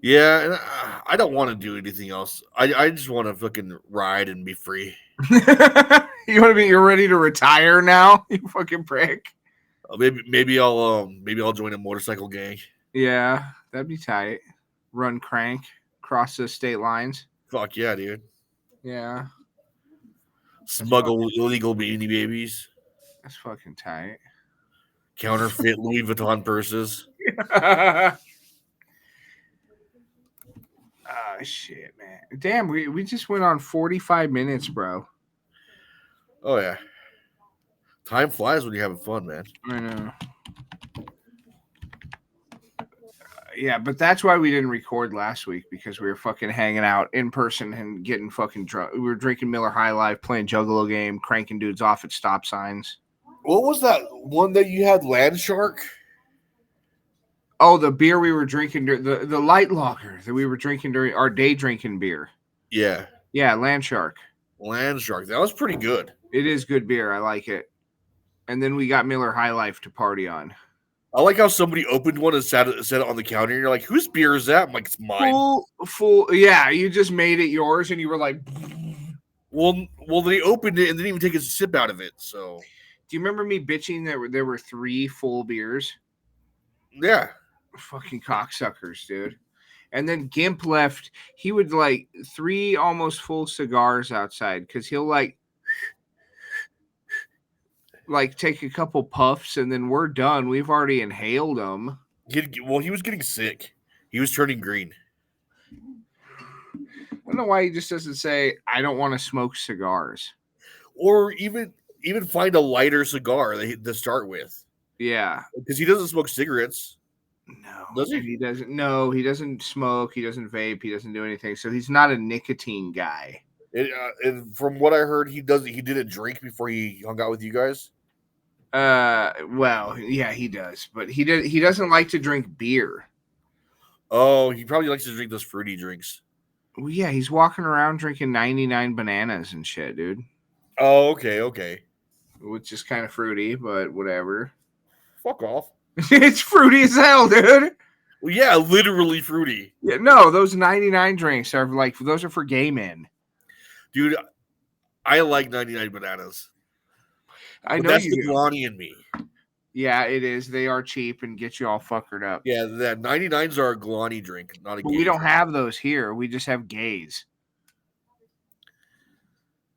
Yeah, and I don't want to do anything else. I just want to fucking ride and be free. You're ready to retire now, you fucking prick. Maybe I'll join a motorcycle gang. Yeah, that'd be tight. Run crank across the state lines. Fuck yeah, dude. Yeah, Smuggle illegal beanie babies. that's fucking tight. Counterfeit Louis Vuitton purses. Oh shit, man. Damn, we just went on 45 minutes, bro. Oh yeah. Time flies when you're having fun, man. I know. Yeah, but that's why we didn't record last week, because we were fucking hanging out in person and getting fucking drunk. We were drinking Miller High Life, playing Juggalo game, cranking dudes off at stop signs. What was that one that you had, Land Shark? Oh, the beer we were drinking, the light lager that we were drinking during our day drinking beer. Yeah. Yeah, Land Shark. Land Shark. That was pretty good. It is good beer. I like it. And then we got Miller High Life to party on. I like how somebody opened one and set it on the counter, and you're like, whose beer is that? I'm like, it's mine. Full. Yeah, you just made it yours, and you were like... Well, they opened it and didn't even take a sip out of it, so... Do you remember me bitching that there were 3 full beers? Yeah. Fucking cocksuckers, dude. And then Gimp left. He would like 3 almost full cigars outside, because he'll like take a couple puffs and then we're done. We've already inhaled them. He was getting sick. He was turning green. I don't know why he just doesn't say, I don't want to smoke cigars. Or even find a lighter cigar to start with. Yeah. Because he doesn't smoke cigarettes. No. Does he? He doesn't. No, he doesn't smoke. He doesn't vape. He doesn't do anything. So he's not a nicotine guy. And from what I heard, he didn't drink before he hung out with you guys. Well, yeah, he does, but he doesn't like to drink beer. Oh, he probably likes to drink those fruity drinks. Well, yeah, he's walking around drinking 99 bananas and shit, dude. Oh, okay. Which is kind of fruity, but whatever. Fuck off. It's fruity as hell, dude. Well, yeah, literally fruity. Yeah, no, those 99 drinks are like, those are for gay men. Dude, I like 99 bananas. I know that's you the Glani in me. Yeah, it is. They are cheap and get you all fuckered up. Yeah, that 99s are a Glani drink, not a But gay we don't drink. have those here. We just have gays.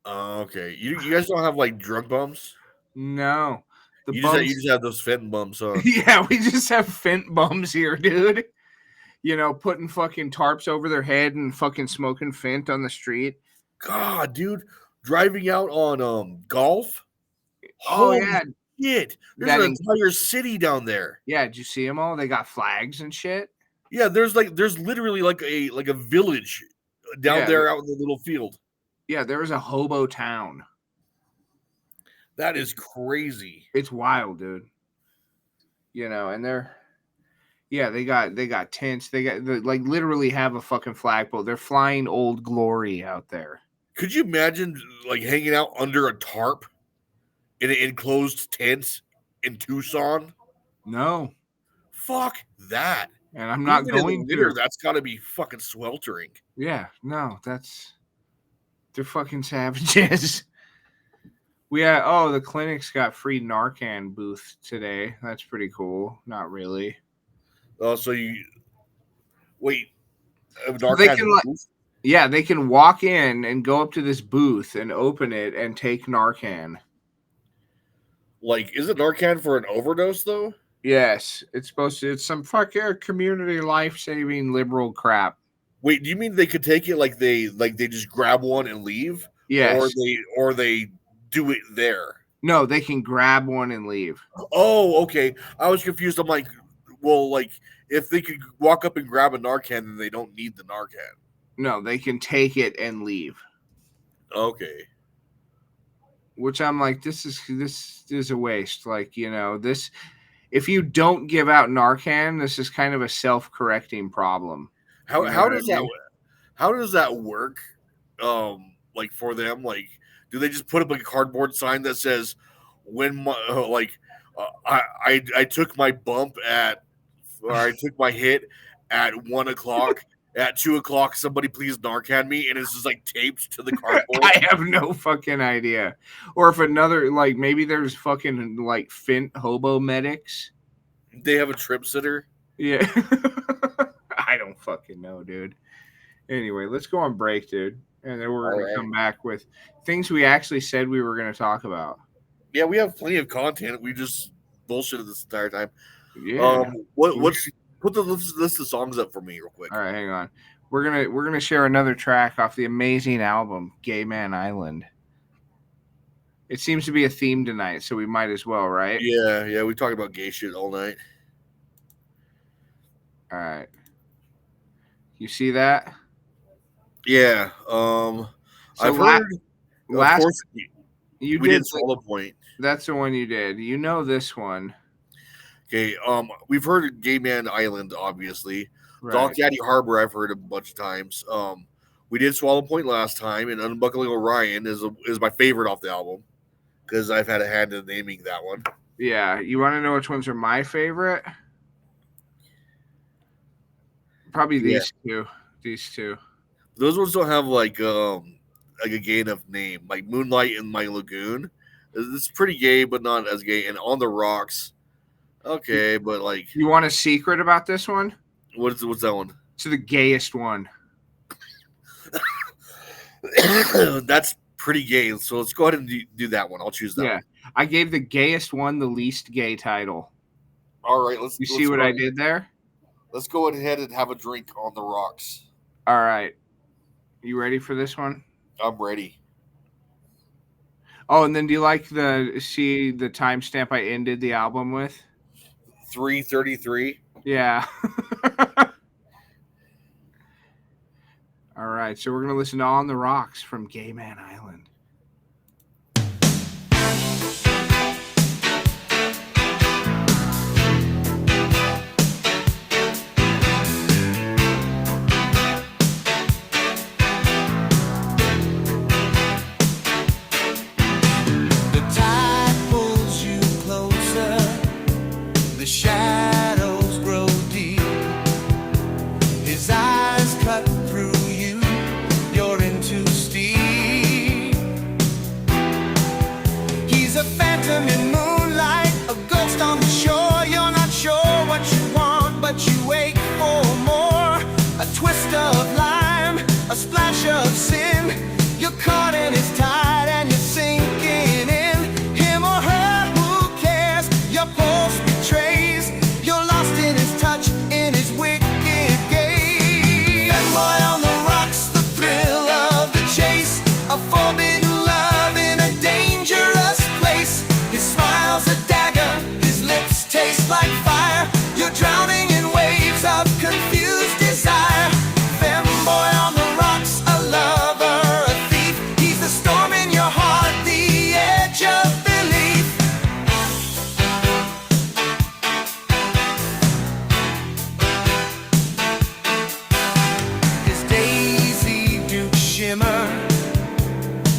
Okay. You guys don't have like drunk bums? No. You just have those Fenton bums, huh? Yeah, we just have Fent bums here, dude. You know, putting fucking tarps over their head and fucking smoking Fent on the street. God, dude, driving out on golf. Oh, yeah. Shit. There's an entire city down there. Yeah, did you see them all? They got flags and shit. Yeah, there's literally like a village down there out in the little field. Yeah, there was a hobo town. That is crazy. It's wild, dude. You know, and they got tents. They literally have a fucking flagpole. They're flying Old Glory out there. Could you imagine like hanging out under a tarp in an enclosed tent in Tucson? No. Fuck that. And I'm not going to. That's got to be fucking sweltering. Yeah, no, they're fucking savages. The clinic's got free Narcan booth today. That's pretty cool. Not really. Oh, so you wait. They can Yeah, they can walk in and go up to this booth and open it and take Narcan. Like, is it Narcan for an overdose though? Yes, it's some fucking community life-saving liberal crap. Wait, do you mean they could take it like they just grab one and leave, Yes. or they do it there? No, they can grab one and leave. Oh, okay. I was confused. I'm like, well, like if they could walk up and grab a Narcan, then they don't need the Narcan. No, they can take it and leave. Okay. Which I'm like, this is a waste. Like, you know, this if you don't give out Narcan, this is kind of a self-correcting problem. How You know how what I does that mean? how does that work? Like for them, like do they just put up like a cardboard sign that says when my I took my bump at or I took my hit at 1 o'clock. At 2 o'clock, somebody please Narcan me, and it's just like taped to the cardboard. I have no fucking idea. Or if another, like, maybe there's fucking, like, Fint hobo medics. They have a trip sitter. Yeah. I don't fucking know, dude. Anyway, let's go on break, dude. And then we're going to come back with things we actually said we were going to talk about. Yeah, we have plenty of content. We just bullshitted this entire time. Yeah. What's put the list of songs up for me real quick. All right, hang on. We're gonna share another track off the amazing album Gay Man Island. It seems to be a theme tonight, so we might as well, right? Yeah, we talked about gay shit all night. All right. You see that? Yeah. So I've heard. last of course, you we did did Swallow Point. That's the one you did. You know this one. Okay. We've heard Gay Man Island, obviously. Right. Doc Daddy Harbor, I've heard a bunch of times. We did Swallow Point last time, and Unbuckling Orion is my favorite off the album because I've had a hand in naming that one. Yeah. You want to know which ones are my favorite? Probably these two. These two. Those ones don't have like a gay enough name. Like Moonlight and My Lagoon. It's pretty gay, but not as gay. And On the Rocks. Okay, but like You want a secret about this one? what's that one? It's the gayest one. That's pretty gay. So let's go ahead and do that one. I'll choose that. Yeah. One. I gave the gayest one the least gay title. All right, let's See what I did there? Let's go ahead and have a drink on the rocks. All right. You ready for this one? I'm ready. Oh, and then do you like the timestamp I ended the album with? 3:33. Yeah. All right, so we're gonna listen to On the Rocks from Gay Man Island.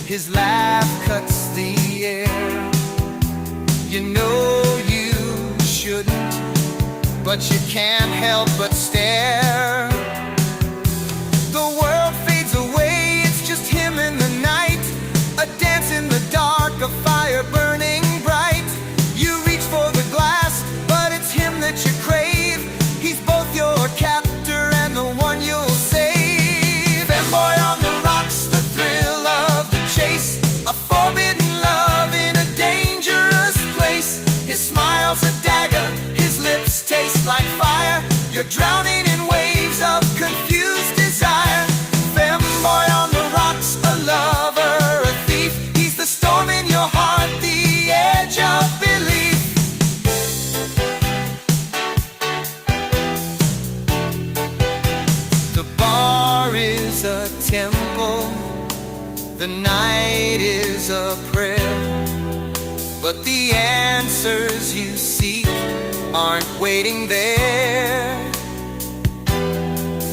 His laugh cuts the air. You know you shouldn't, but you can't help but stare. The world fades away, it's just him in the night. A dance in the dark, a fire burning bright. You reach for the glass, but it's him that you crave. He's both your captor and the one you'll save. And boy, You're drowning in waves of confused desire. Femboy on the rocks, a lover, a thief. He's the storm in your heart, the edge of belief. The bar is a temple, the night is a prayer, but the answers you seek aren't waiting there.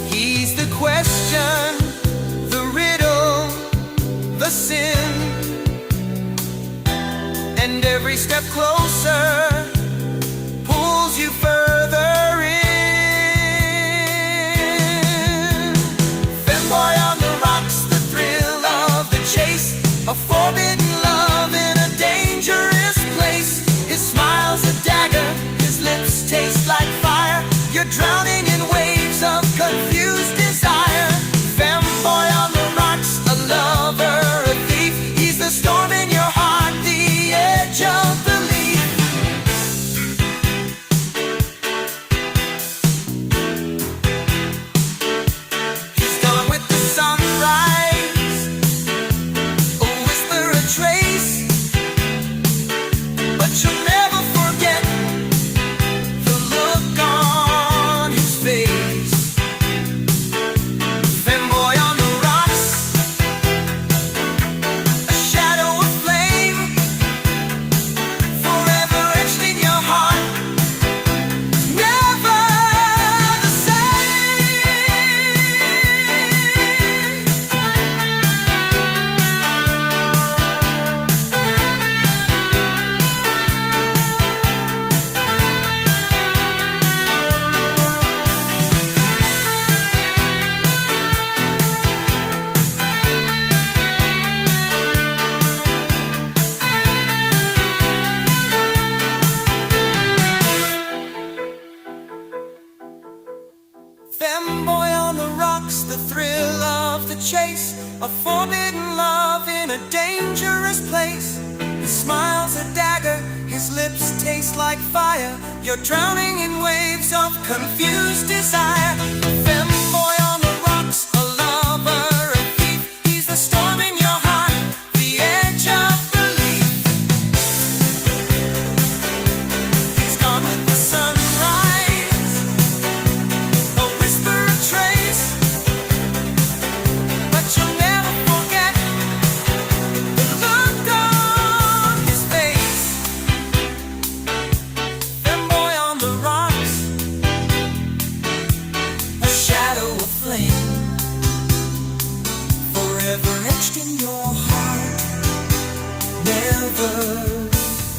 He's the question, the riddle, the sin, and every step closer pulls you further in. Femboy on the rocks, the thrill of the chase, a forbidden love in a dangerous place. His smile's a dagger, his lips taste like fire. You're drowning in waves of confused desire. Femboy on the rocks, a lover, a thief. He's the storm in your heart, the edge of belief. He's gone with the sunrise, a whisper, a trace, but you'll never forget the look on his face. Femboy on the rocks, a shadow of flame, forever etched in your heart, never the Femboy on the rocks, the thrill of the chase, a forbidden love in a dangerous place. His smile's a dagger, his lips taste like fire. You're drowning in waves of confused desire. Femboy on the rocks, a lover, a thief. He's the storm in your heart, the edge of belief. He's gone with the sunrise, a whisper, a trace, but you'll never forget the look on his face. Femboy on the rocks, a shadow of flame, forever etched in your heart, never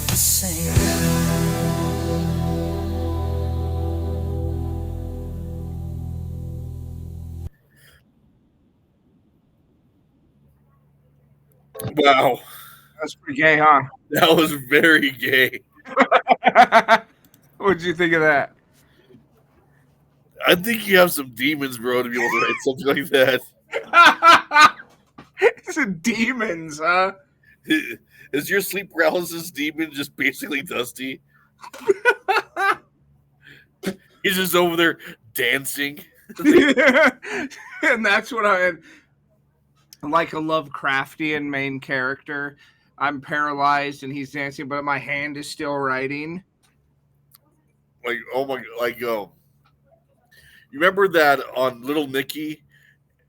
the same. Wow, That's pretty gay, huh? that was very gay. What'd you think of that? I think you have some demons, bro, to be able to write something like that. It's a demons, huh? Is your sleep paralysis demon just basically Dusty? He's just over there dancing. And that's what I like, a Lovecraftian main character. I'm paralyzed and he's dancing, but my hand is still writing. Like, oh my, like, you remember that on Little Nicky?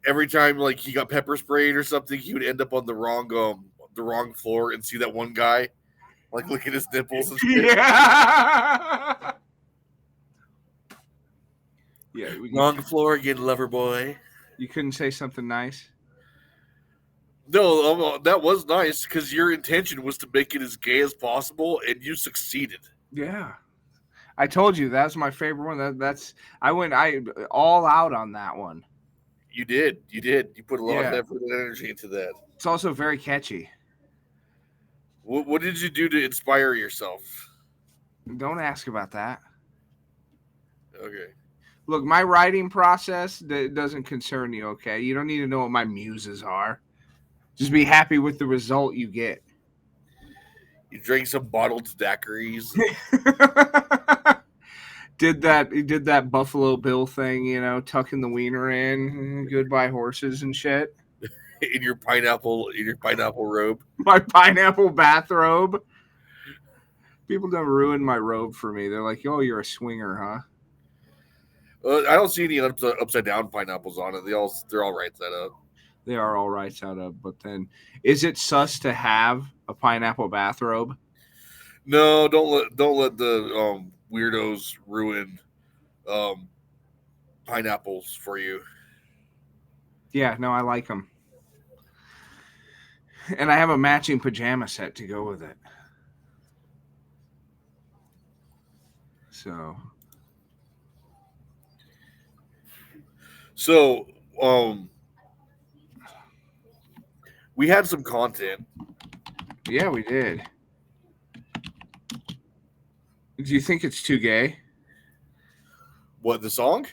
Every time like he got pepper sprayed or something, he would end up on the wrong floor and see that one guy like look at his nipples and shit. Yeah. Yeah. Wrong floor again, lover boy. You couldn't say something nice? No, that was nice because your intention was to make it as gay as possible, and you succeeded. Yeah. I told you that's my favorite one. I went all out on that one. You did. You put a lot of effort and energy into that. It's also very catchy. What did you do to inspire yourself? Don't ask about that. Okay. Look, my writing process doesn't concern you, okay? You don't need to know what my muses are. Just be happy with the result you get. You drank some bottled daiquiris. He did that Buffalo Bill thing, tucking the wiener in, goodbye horses and shit. in your pineapple robe. My pineapple bathrobe. People don't ruin my robe for me. They're like, "Oh, you're a swinger, huh?" I don't see any upside down pineapples on it. They're all right set up. They are all right out of, but then is it sus to have a pineapple bathrobe? No, don't let the weirdos ruin um, pineapples for you. Yeah, no, I like them. And I have a matching pajama set to go with it. So, we had some content. Yeah, we did. Do you think it's too gay? What, the song?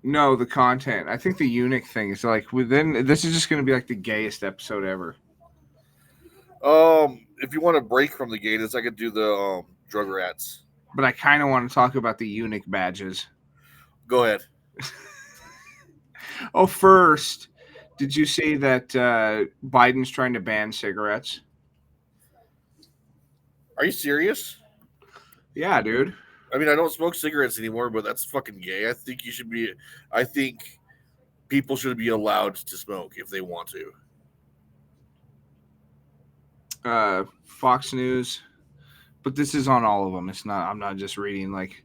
No, the content. I think the Eunuch thing is like this is just going to be like the gayest episode ever. If you want to break from the gayness, I could do the drug rats. But I kind of want to talk about the Eunuch badges. Go ahead. Oh, first, did you see that Biden's trying to ban cigarettes? Are you serious? Yeah, dude. I mean, I don't smoke cigarettes anymore, but that's fucking gay. I think people should be allowed to smoke if they want to. Fox News, but this is on all of them. I'm not just reading like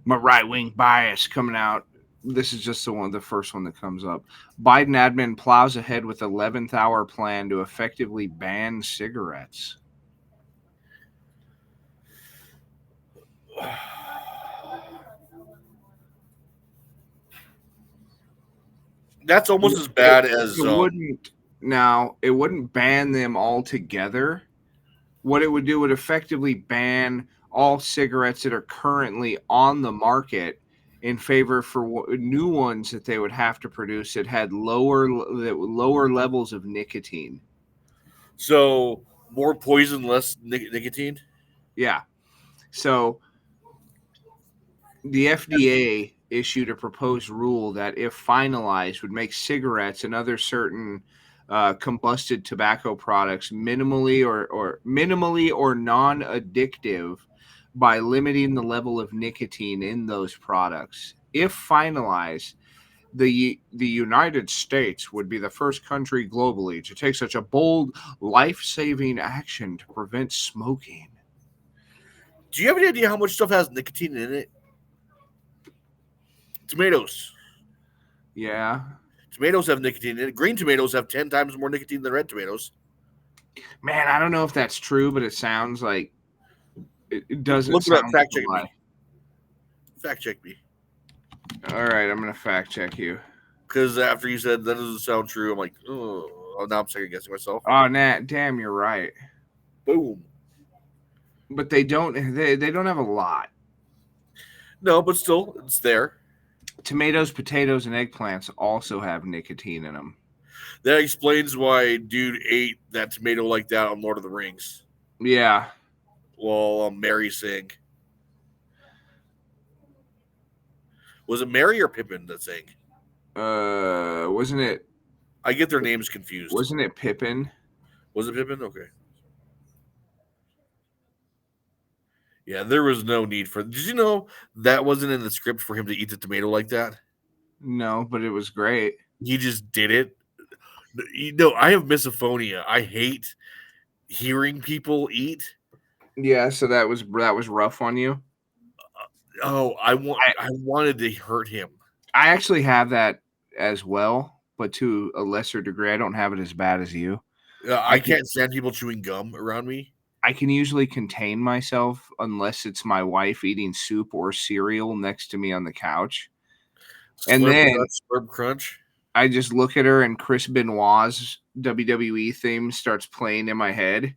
my right-wing bias coming out. This is just the first one that comes up. Biden admin plows ahead with 11th hour plan to effectively ban cigarettes. That's almost as bad as it wouldn't ban them altogether. What it would do would effectively ban all cigarettes that are currently on the market in favor for new ones that they would have to produce that had lower levels of nicotine. So more poison, less nicotine? Yeah. So the FDA issued a proposed rule that, if finalized, would make cigarettes and other certain combusted tobacco products minimally or non-addictive by limiting the level of nicotine in those products. If finalized, the United States would be the first country globally to take such a bold, life-saving action to prevent smoking. Do you have any idea how much stuff has nicotine in it? Tomatoes. Yeah. Tomatoes have nicotine in it. Green tomatoes have 10 times more nicotine than red tomatoes. Man, I don't know if that's true, but it sounds like it doesn't. Look sound at that. Fact like check me. Fact check me. All right, I'm gonna fact check you. Because after you said that doesn't sound true, I'm like, oh, now I'm second guessing myself. Oh, Nat, damn, you're right. Boom. But they don't have a lot. No, but still, it's there. Tomatoes, potatoes, and eggplants also have nicotine in them. That explains why dude ate that tomato like that on Lord of the Rings. Yeah. Well, Merry sang. Was it Merry or Pippin that sang? Wasn't it? I get their names confused. Wasn't it Pippin? Was it Pippin? Okay. Yeah, there was no need for. Did you know that wasn't in the script for him to eat the tomato like that? No, but it was great. He just did it. You know, I have misophonia. I hate hearing people eat. Yeah, so that was rough on you. I wanted to hurt him. I actually have that as well, but to a lesser degree. I don't have it as bad as you. I can't stand people chewing gum around me. I can usually contain myself unless it's my wife eating soup or cereal next to me on the couch. And then Slurp crunch. I just look at her and Chris Benoit's WWE theme starts playing in my head.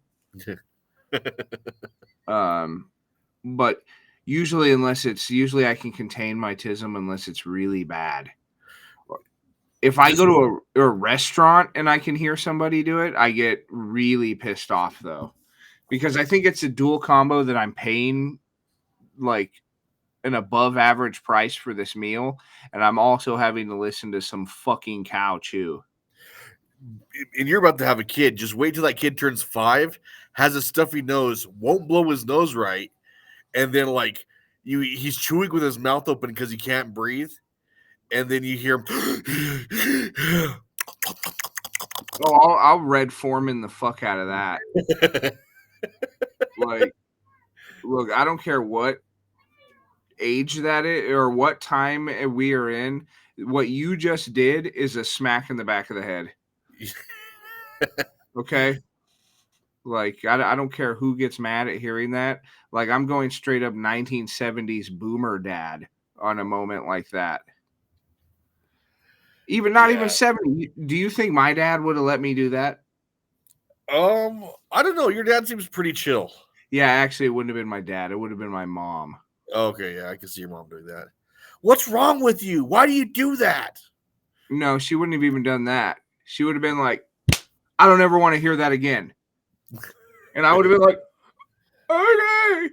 But usually I can contain my tism unless it's really bad. If I go to a restaurant and I can hear somebody do it, I get really pissed off though. Because I think it's a dual combo that I'm paying like an above average price for this meal, and I'm also having to listen to some fucking cow chew. And you're about to have a kid. Just wait till that kid turns 5, has a stuffy nose, won't blow his nose right, and then like he's chewing with his mouth open because he can't breathe, and then you hear him. Oh, I'll Red Foreman the fuck out of that. Like, look, I don't care what age that is or what time we are in. What you just did is a smack in the back of the head. Okay? Like, I don't care who gets mad at hearing that. Like, I'm going straight up 1970s boomer dad on a moment like that. Not even 70. Do you think my dad would have let me do that? I don't know. Your dad seems pretty chill. Yeah, actually, it wouldn't have been my dad. It would have been my mom. Okay, yeah, I can see your mom doing that. What's wrong with you? Why do you do that? No, she wouldn't have even done that. She would have been like, I don't ever want to hear that again. And I would have been like, okay.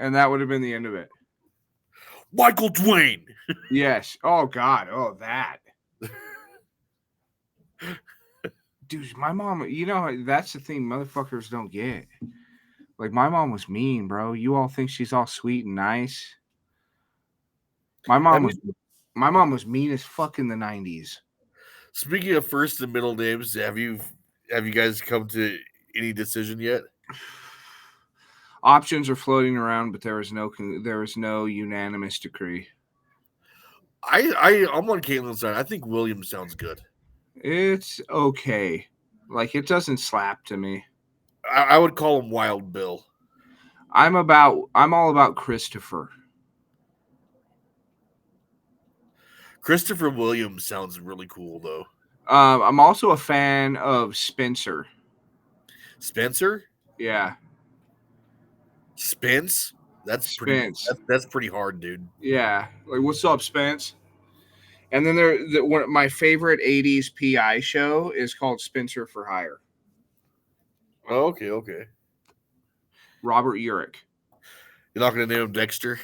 And that would have been the end of it. Michael Dwayne. Yes. Oh, God. Oh, that. Dude, my mom, that's the thing motherfuckers don't get. Like, my mom was mean, bro. You all think she's all sweet and nice. My mom was mean as fuck in the 90s. Speaking of first and middle names, have you guys come to any decision yet? Options are floating around, but there is no unanimous decree. I'm on Caitlin's side. I think William sounds good. It's okay. Like, it doesn't slap to me. I would call him Wild Bill. I'm all about Christopher. Christopher Williams sounds really cool, though. I'm also a fan of Spencer. Spencer? Yeah. Spence? That's pretty hard, dude. Yeah. Like, what's up, Spence? And then one of my favorite 80s PI show is called Spencer for Hire. Oh, okay. Robert Eunuch. You're not going to name him Dexter?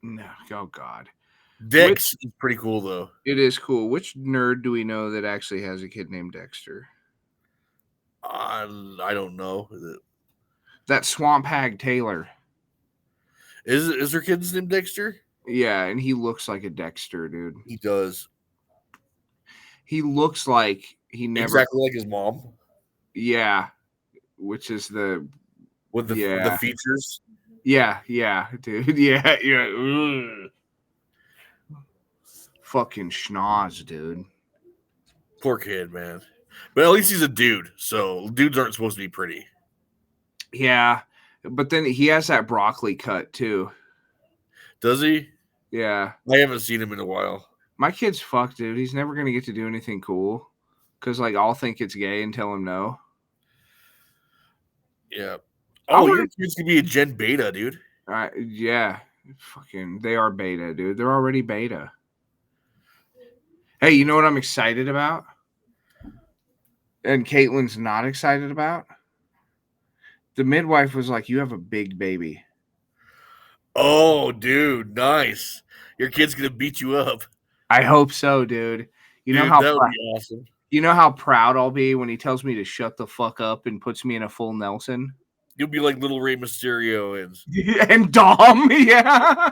No. Oh, God. Dex is pretty cool, though. It is cool. Which nerd do we know that actually has a kid named Dexter? I don't know. That Swamp Hag Taylor. Is her kid's name Dexter? Yeah, and he looks like a Dexter, dude. He does. He looks like he never exactly like his mom. Yeah, which is the with the features. Yeah, dude. Yeah. Ugh. Fucking schnoz, dude. Poor kid, man. But at least he's a dude, so dudes aren't supposed to be pretty. Yeah, but then he has that broccoli cut too. Does he? Yeah. I haven't seen him in a while. My kid's fucked, dude. He's never going to get to do anything cool because, like, I'll think it's gay and tell him no. Yeah. Oh, your kids could be a Gen Beta, dude. Yeah. Fucking, they are beta, dude. They're already beta. Hey, you know what I'm excited about? And Caitlin's not excited about? The midwife was like, you have a big baby. Oh, dude, nice. Your kid's going to beat you up. I hope so, dude. That would be awesome. You know how proud I'll be when he tells me to shut the fuck up and puts me in a full Nelson? You'll be like little Rey Mysterio and Dom, yeah.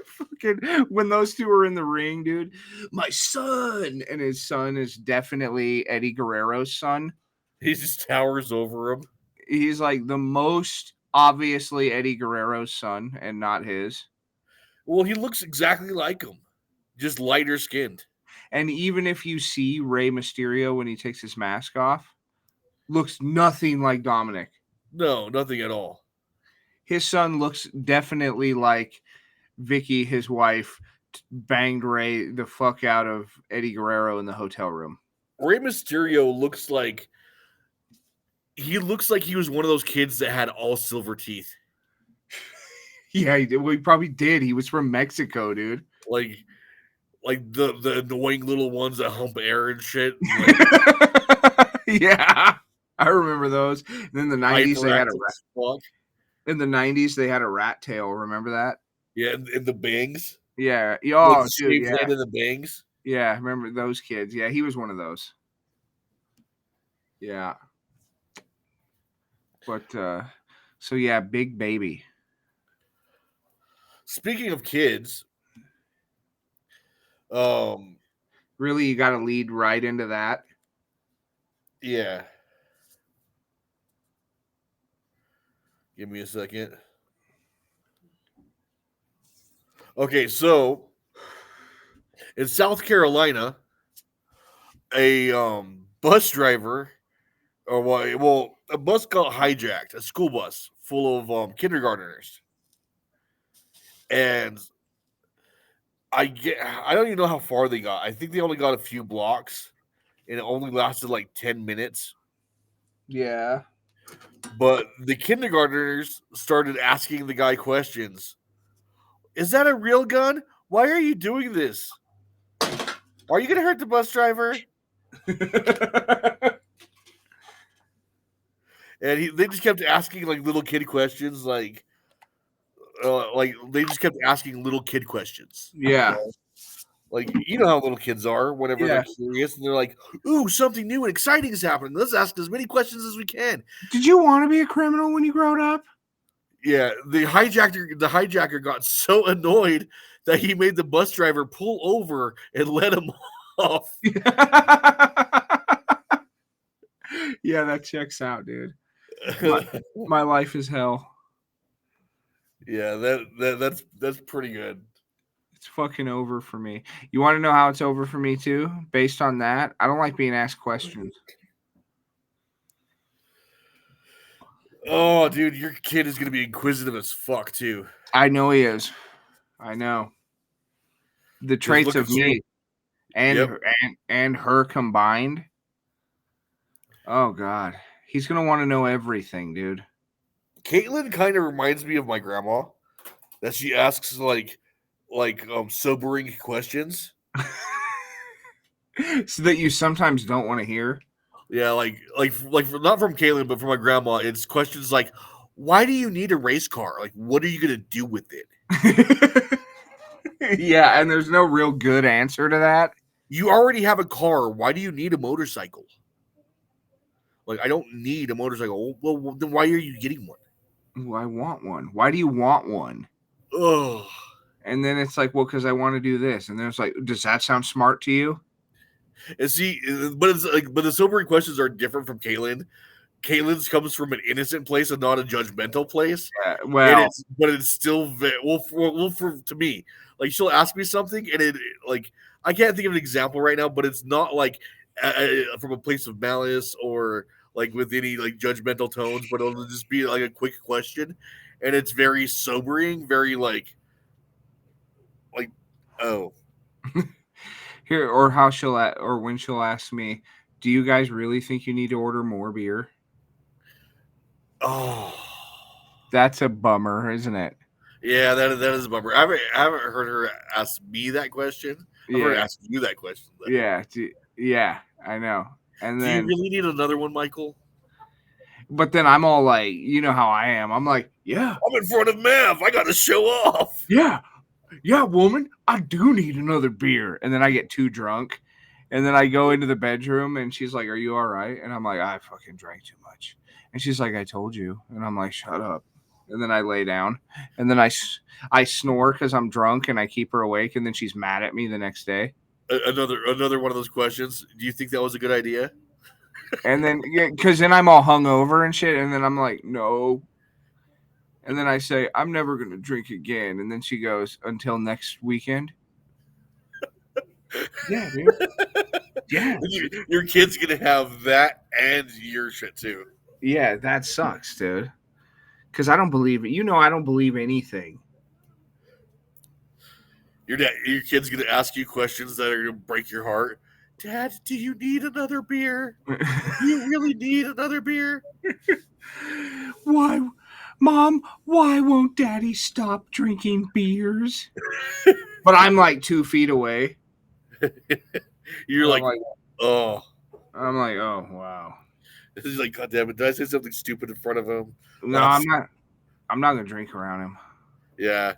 Fucking when those two are in the ring, dude. My son, and his son is definitely Eddie Guerrero's son. He just towers over him. He's like the most obviously Eddie Guerrero's son and not his. Well, he looks exactly like him, just lighter skinned. And even if you see Rey Mysterio when he takes his mask off, looks nothing like Dominic. No, nothing at all. His son looks definitely like Vicky, his wife, banged Rey the fuck out of Eddie Guerrero in the hotel room. Rey Mysterio looks like he was one of those kids that had all silver teeth. Yeah, he did. Well, he probably did. He was from Mexico, dude. Like the annoying little ones that hump air and shit. Yeah, I remember those. And then the 90s, they had a In the 90s, they had a rat tail. Remember that? Yeah, and the bangs. Yeah. Like Oh, the dude. shaved Yeah. head and the bangs. Yeah. Remember those kids? Yeah. He was one of those. Yeah. But, so yeah, big baby. Speaking of kids, Really, you got to lead right into that. yeah. Give me a second. Okay, so in South Carolina, a bus driver, or well, a bus got hijacked, a school bus full of kindergartners, and I don't even know how far they got. I think they only got a few blocks, and it only lasted like 10 minutes. Yeah. But the kindergartners started asking the guy questions. Is that a real gun? Why are you doing this? Are you going to hurt the bus driver? And they just kept asking like little kid questions, like they just kept asking little kid questions. Yeah. Like you know how little kids are whenever they're Yeah. curious and they're like, "Ooh, something new and exciting is happening. Let's ask as many questions as we can." Did you want to be a criminal when you growed up? Yeah, the hijacker got so annoyed that he made the bus driver pull over and let him off. Yeah, that checks out, dude. My life is hell. Yeah, that's pretty good. It's fucking over for me. You want to know how it's over for me too? Based on that, I don't like being asked questions. Oh, dude, your kid is gonna be inquisitive as fuck too. I know he is. I know. The Just traits look of at you. me and Yep. and her combined. Oh god. He's going to want to know everything, dude. Caitlin kind of reminds me of my grandma. That she asks like sobering questions. So that you sometimes don't want to hear. Yeah, like not from Caitlin, but from my grandma. It's questions like, "Why do you need a race car? Like, what are you gonna do with it? Yeah, and there's no real good answer to that. You already have a car. Why do you need a motorcycle? Like, I don't need a motorcycle. Well, then why are you getting one? Ooh, I want one. Why do you want one? Ugh. And then it's like, well, because I want to do this. And then it's like, does that sound smart to you? And see, but it's like, but the sobering questions are different from Caitlin. Caitlin's comes from an innocent place and not a judgmental place. Yeah, well, But it's still to me, like she'll ask me something, and it like I can't think of an example right now, but it's not like from a place of malice or like with any like judgmental tones, but it'll just be like a quick question, and it's very sobering, very like oh. here, or how she'll, or when she'll ask me, do you guys really think you need to order more beer? Oh, That's a bummer, isn't it? yeah, that is a bummer. I haven't heard her ask me that question. I've heard her ask you that question. Though. Yeah. Yeah, I know. And Do you then, really need another one, Michael? but then I'm all like, you know how I am. I'm like, yeah, I'm in front of Mav. I got to show off. yeah, woman, I do need another beer. And then I get too drunk. And then I go into the bedroom and she's like, are you all right? And I'm like, I fucking drank too much. And she's like, I told you. And I'm like, shut up. And then I lay down and then I snore because I'm drunk and I keep her awake. And then she's mad at me the next day. Another one of those questions. Do you think that was a good idea? And then, because then I'm all hungover and shit. And then I'm like, no. And then I say, I'm never going to drink again. And then she goes, until next weekend. Yeah, dude. Yeah. Your kid's going to have that and your shit too. Yeah, that sucks, dude. Because I don't believe it. You know, I don't believe anything. Your kid's going to ask you questions that are going to break your heart. Dad, do you need another beer? Do you really need another beer? Why, Mom, why won't Daddy stop drinking beers? But I'm like 2 feet away. You're like, oh. I'm like, oh, wow. He's like, God damn it, did I say something stupid in front of him? No, I'm not. I'm not gonna drink around him. Yeah.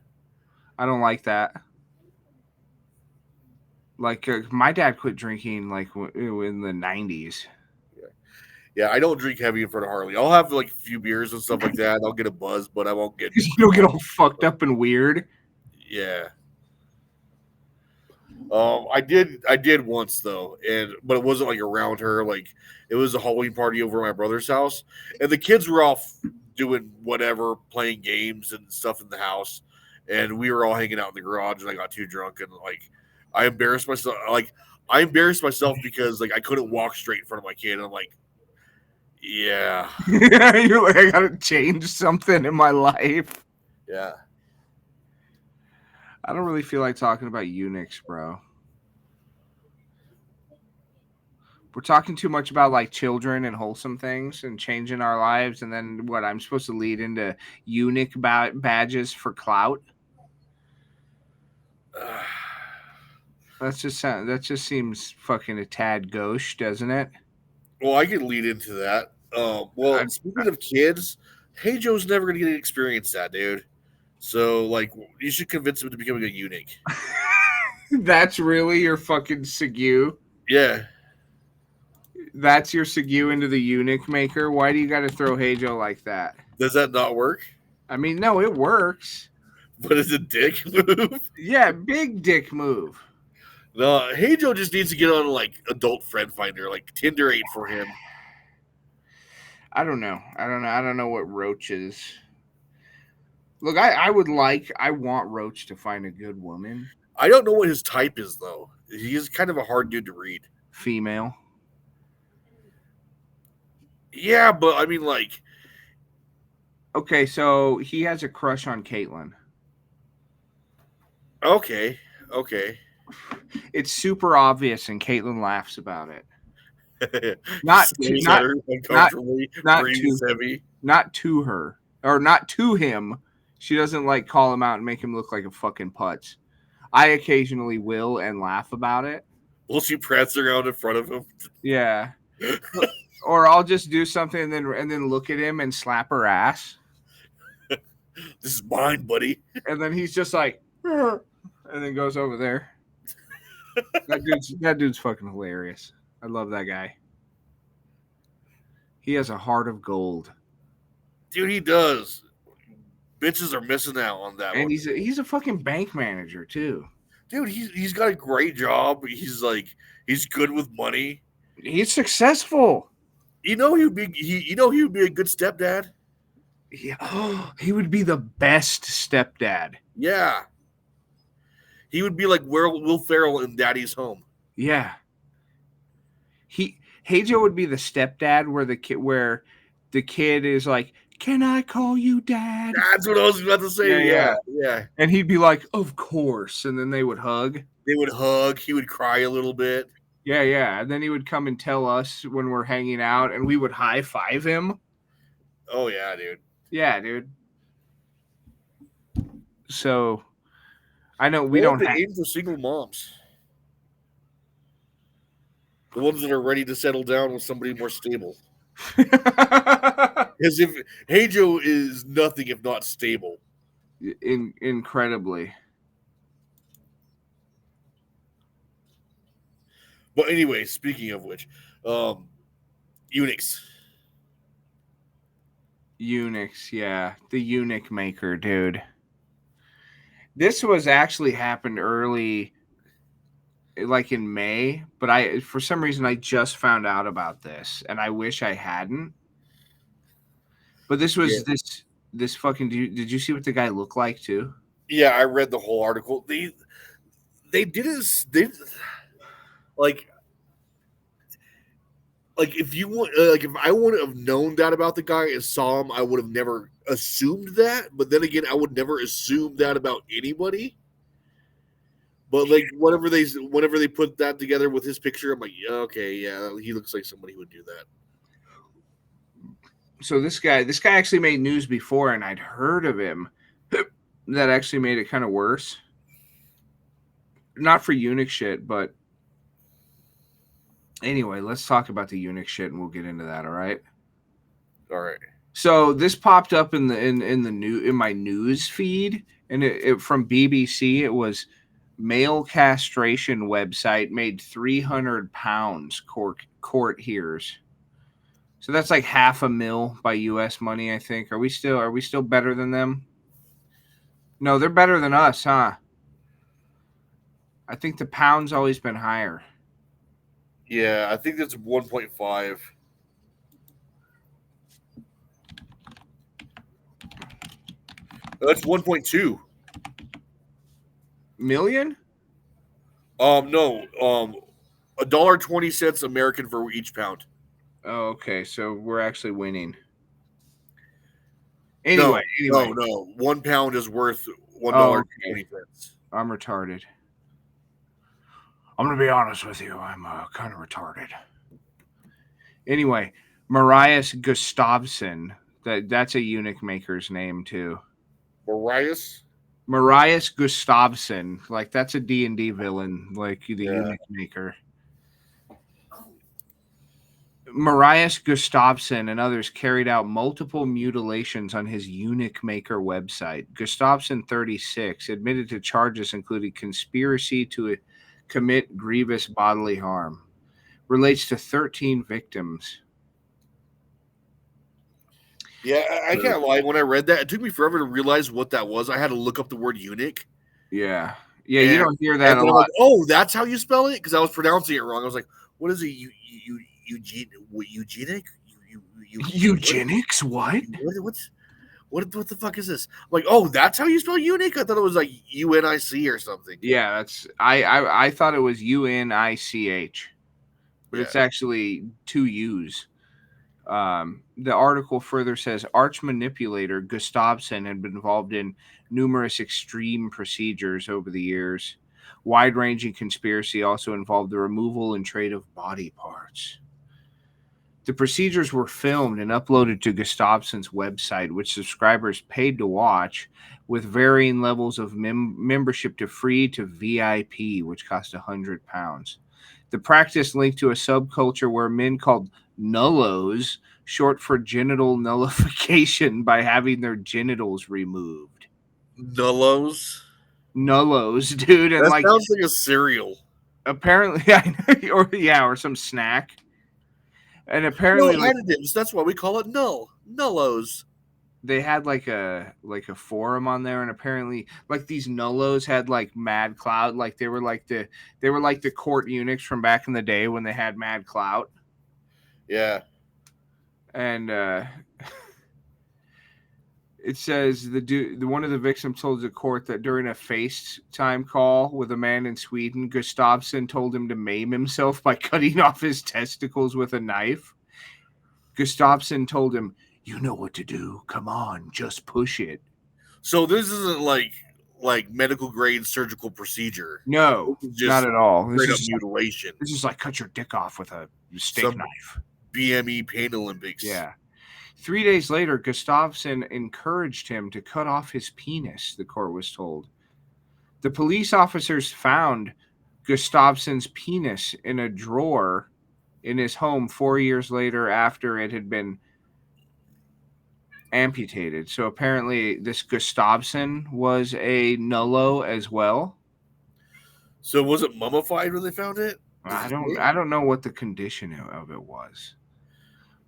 I don't like that. Like my dad quit drinking like in the 90s. Yeah, I don't drink heavy in front of Harley. I'll have like a few beers and stuff like that. I'll get a buzz, but I won't get. You don't get all fucked up and weird. Yeah. I did once though, but it wasn't like around her. Like it was a Halloween party over at my brother's house, and the kids were off doing whatever, playing games and stuff in the house, and we were all hanging out in the garage. And I got too drunk, and like I embarrassed myself. I embarrassed myself because like I couldn't walk straight in front of my kid. And I'm like, yeah, You're like, I gotta change something in my life. yeah. I don't really feel like talking about eunuchs, bro. We're talking too much about like children and wholesome things and changing our lives, and then what I'm supposed to lead into eunuch badges for clout. That just seems fucking a tad gauche, doesn't it? Well, I could lead into that. Speaking of kids, Hey Joe's never gonna get to experience that, dude. So, like, you should convince him to becoming a eunuch. That's really your fucking segue. Yeah. That's your segue into the eunuch maker. Why do you got to throw Hey Joe like that? Does that not work? I mean, no, it works. But it's a dick move. Yeah, big dick move. No, Hey Joe just needs to get on like adult friend finder, like Tinder ain't for him. I don't know. I don't know what Roach is. Look, I want Roach to find a good woman. I don't know what his type is though. He is kind of a hard dude to read. Female. Yeah, but I mean, like, okay, so he has a crush on Caitlyn. Okay. It's super obvious, and Caitlyn laughs about it. Not to her or not to him. She doesn't like call him out and make him look like a fucking putz. I occasionally will and laugh about it. Will she prance around in front of him? Yeah. Or I'll just do something and then look at him and slap her ass. This is mine, buddy. And then he's just like, and then goes over there. That dude's fucking hilarious. I love that guy. He has a heart of gold. Dude, he does. Bitches are missing out on that and one. He's a fucking bank manager too. Dude, he's got a great job. He's good with money. He's successful. He would be a good stepdad. Yeah. He would be the best stepdad. Yeah. He would be like Will Ferrell in Daddy's Home. Yeah. Hey Joe would be the stepdad where the kid is like, "Can I call you dad?" That's what I was about to say. Yeah. And he'd be like, "Of course." And then they would hug. They would hug. He would cry a little bit. Yeah. And then he would come and tell us when we're hanging out, and we would high five him. Oh yeah, dude. Yeah, dude. So I know we don't aim for single moms. The ones that are ready to settle down with somebody more stable. Because if Hey Joe is nothing if not stable. Incredibly. But anyway, speaking of which, eunuchs. Eunuchs, yeah. The eunuch maker, dude. This was actually happened early, like in May, but for some reason I just found out about this, and I wish I hadn't. But this was this fucking dude. Did you see what the guy looked like too? Yeah, I read the whole article. They if you want, if I wouldn't have known that about the guy and saw him, I would have never assumed that. But then again, I would never assume that about anybody. But like whenever they put that together with his picture, I'm like, yeah, okay, yeah, he looks like somebody who would do that. So this guy actually made news before, and I'd heard of him. That actually made it kind of worse. Not for eunuch shit, but anyway, let's talk about the eunuch shit, and we'll get into that. All right. All right. So this popped up in my news feed, and it from BBC. It was male castration website made £300 court hears. So that's like $500,000 by U.S. money, I think. Are we still better than them? No, they're better than us, huh? I think the pound's always been higher. Yeah, I think that's 1.5. That's 1.2 million. No, $1.20 American for each pound. Oh, okay. So we're actually winning. Anyway. No. 1 pound is worth $1.20. I'm retarded. I'm gonna be honest with you. I'm kind of retarded. Anyway, Marius Gustavsson. That's a eunuch maker's name too. Marius Gustavsson. Like that's a D&D villain. Like the eunuch maker. Marius Gustavsson and others carried out multiple mutilations on his eunuch maker website. Gustavsson, 36, admitted to charges including conspiracy to commit grievous bodily harm. Relates to 13 victims. Yeah, I can't lie. When I read that, it took me forever to realize what that was. I had to look up the word eunuch. Yeah, you don't hear that a lot. Like, oh, that's how you spell it? Because I was pronouncing it wrong. I was like, what is it? Eugenic? Eugenics? What? What the fuck is this? I'm like, oh, that's how you spell eunuch? I thought it was like UNIC or something. Yeah, that's I thought it was UNICH, but it's actually 2 U's. The article further says arch manipulator Gustavsson had been involved in numerous extreme procedures over the years. Wide-ranging conspiracy also involved the removal and trade of body parts. The procedures were filmed and uploaded to Gustavsson's website, which subscribers paid to watch, with varying levels of membership to free to VIP, which cost £100. The practice linked to a subculture where men called nullos, short for genital nullification, by having their genitals removed. Nullos, dude, and that sounds like a cereal. Apparently, or some snack. And apparently, additives. That's why we call it nullos. They had like a forum on there, and apparently, like these nullos had like mad clout. Like they were like the court eunuchs from back in the day when they had mad clout. Yeah. And it says one of the victims told the court that during a FaceTime call with a man in Sweden, Gustavsson told him to maim himself by cutting off his testicles with a knife. Gustavsson told him, "You know what to do. Come on, just push it." So this isn't like medical grade surgical procedure. No, not at all. This is mutilation. This is like cut your dick off with a steak knife. BME Pain Olympics. Yeah. 3 days later, Gustavsson encouraged him to cut off his penis, the court was told. The police officers found Gustavsson's penis in a drawer in his home 4 years later after it had been amputated. So apparently this Gustavsson was a nullo as well. So was it mummified when they found it? I don't know what the condition of it was.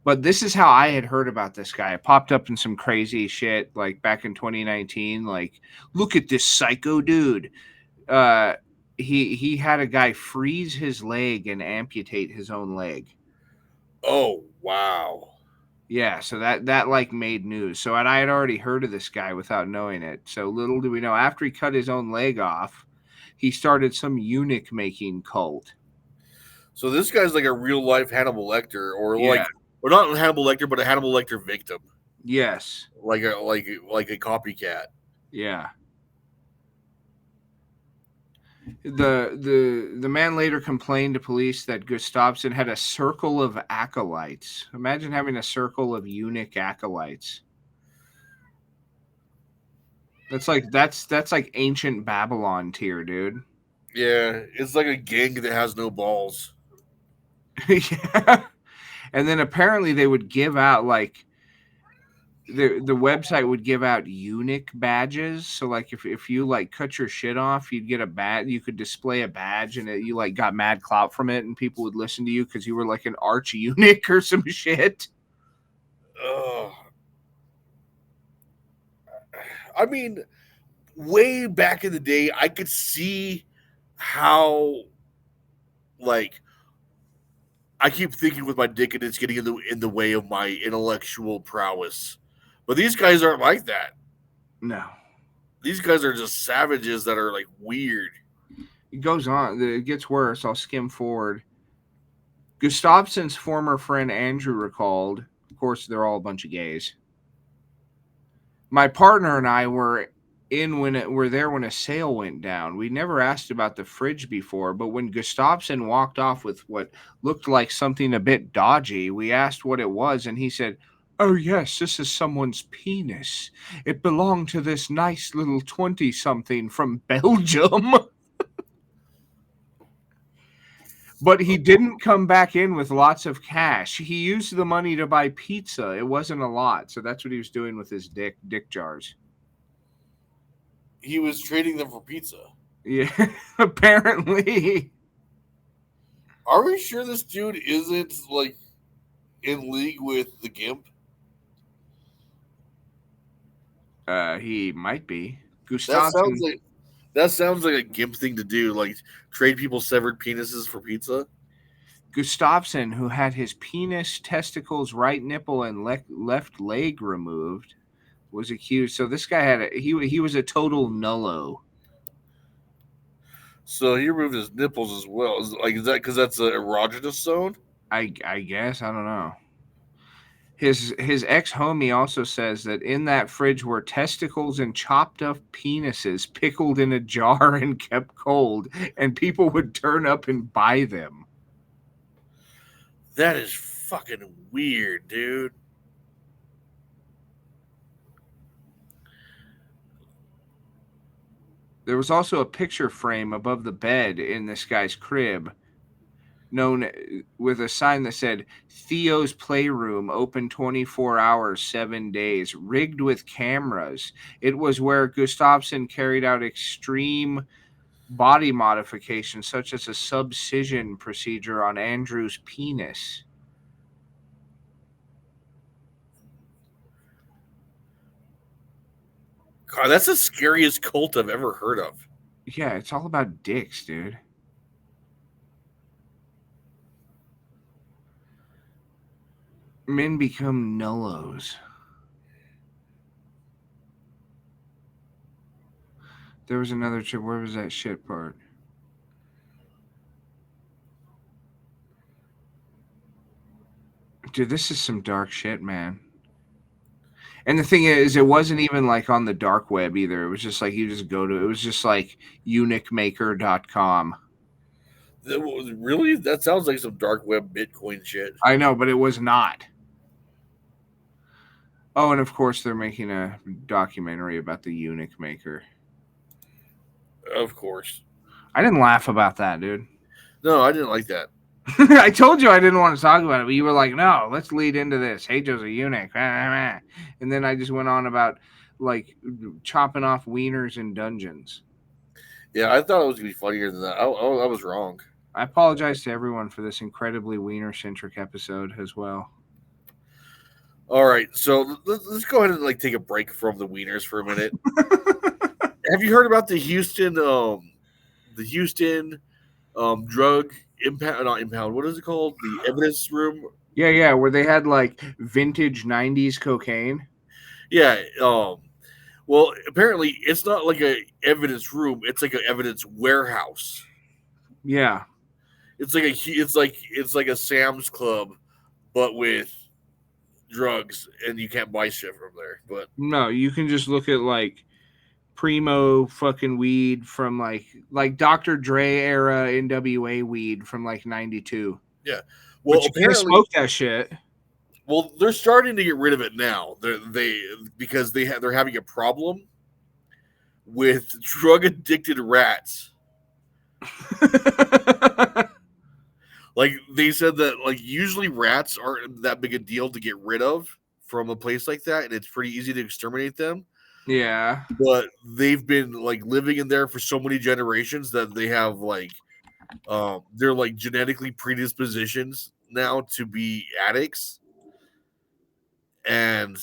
But this is how I had heard about this guy. It popped up in some crazy shit like back in 2019. Like, look at this psycho dude. He had a guy freeze his leg and amputate his own leg. Oh, wow. Yeah, so that like made news. So and I had already heard of this guy without knowing it. So little do we know, after he cut his own leg off, he started some eunuch making cult. So this guy's like a real life Hannibal Lecter, or not Hannibal Lecter, but a Hannibal Lecter victim. Yes. Like a copycat. Yeah. The man later complained to police that Gustavsson had a circle of acolytes. Imagine having a circle of eunuch acolytes. That's like ancient Babylon tier, dude. Yeah, it's like a gang that has no balls. Yeah. And then apparently they would give out like the website would give out eunuch badges. So like if you like cut your shit off, you'd get a badge. You could display a badge, and you like got mad clout from it, and people would listen to you because you were like an arch eunuch or some shit. I mean, way back in the day, I could see how, like, I keep thinking with my dick and it's getting in the way of my intellectual prowess. But these guys aren't like that. No. These guys are just savages that are like weird. It goes on. It gets worse. I'll skim forward. Gustafson's former friend Andrew recalled, of course, they're all a bunch of gays. My partner and I were there when a sale went down. We never asked about the fridge before, but when Gustafson walked off with what looked like something a bit dodgy, we asked what it was, and he said, "Oh yes, this is someone's penis. It belonged to this nice little 20-something from Belgium." But he didn't come back in with lots of cash. He used the money to buy pizza. It wasn't a lot. So that's what he was doing with his dick jars. He was trading them for pizza. Yeah, apparently. Are we sure this dude isn't like in league with the gimp? He might be. That sounds like a gimp thing to do, like trade people severed penises for pizza. Gustafson, who had his penis, testicles, right nipple, and left leg removed, was accused. So this guy he was a total nullo. So he removed his nipples as well. Is that because that's an erogenous zone? I guess, I don't know. His ex-homie also says that in that fridge were testicles and chopped up penises pickled in a jar and kept cold, and people would turn up and buy them. That is fucking weird, dude. There was also a picture frame above the bed in this guy's crib, known with a sign that said Theo's Playroom, open 24 hours, 7 days, rigged with cameras. It was where Gustafson carried out extreme body modifications, such as a subcision procedure on Andrew's penis. God, that's the scariest cult I've ever heard of. Yeah, it's all about dicks, dude. Men become nullos. There was another chip. Where was that shit part? Dude, this is some dark shit, man. And the thing is, it wasn't even like on the dark web either. It was just like you just go to it. Was just like eunuchmaker.com. Really? That sounds like some dark web Bitcoin shit. I know, but it was not. Oh, and of course they're making a documentary about the Eunuch maker. Of course. I didn't laugh about that, dude. No, I didn't like that. I told you I didn't want to talk about it, but you were like, no, let's lead into this. Hey, Joe's a eunuch. And then I just went on about like chopping off wieners in dungeons. Yeah, I thought it was going to be funnier than that. I was wrong. I apologize to everyone for this incredibly wiener-centric episode as well. All right, so let's go ahead and like take a break from the wieners for a minute. Have you heard about the Houston drug impound? Not impound. What is it called? The evidence room. Yeah, where they had like vintage '90s cocaine. Yeah. Well, apparently it's not like a evidence room. It's like an evidence warehouse. Yeah. It's like a Sam's Club, but with drugs, and you can't buy shit from there. But no, you can just look at like primo fucking weed from like Dr. Dre era NWA weed from like '92. Yeah, well, but you can't smoke that shit. Well, they're starting to get rid of it now. Because they're having a problem with drug addicted rats. Like they said that like usually rats aren't that big a deal to get rid of from a place like that, and it's pretty easy to exterminate them. Yeah. But they've been like living in there for so many generations that they have like they're like genetically predispositions now to be addicts, and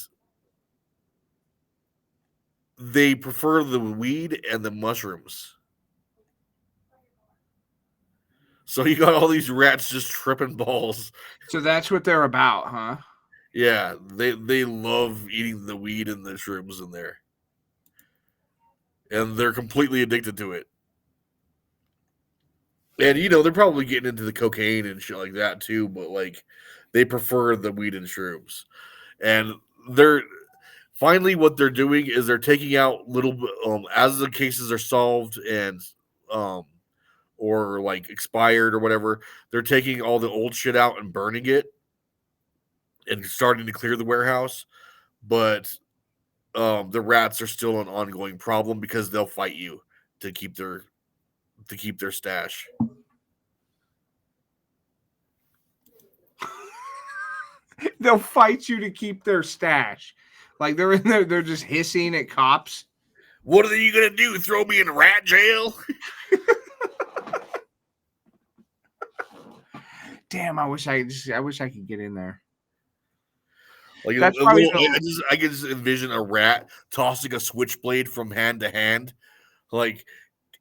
they prefer the weed and the mushrooms. So you got all these rats just tripping balls. So that's what they're about, huh? Yeah, they love eating the weed and the shrooms in there, and they're completely addicted to it. And they're probably getting into the cocaine and shit like that too, but like they prefer the weed and shrooms. And they're finally what they're doing is they're taking out little as the cases are solved and or like expired or whatever, they're taking all the old shit out and burning it and starting to clear the warehouse. But the rats are still an ongoing problem because they'll fight you to keep their stash. They'll fight you to keep their stash. Like they're in there, they're just hissing at cops. What are you gonna do? Throw me in rat jail? Damn, I wish I could get in there. Like That's probably I can just envision a rat tossing a switchblade from hand to hand, like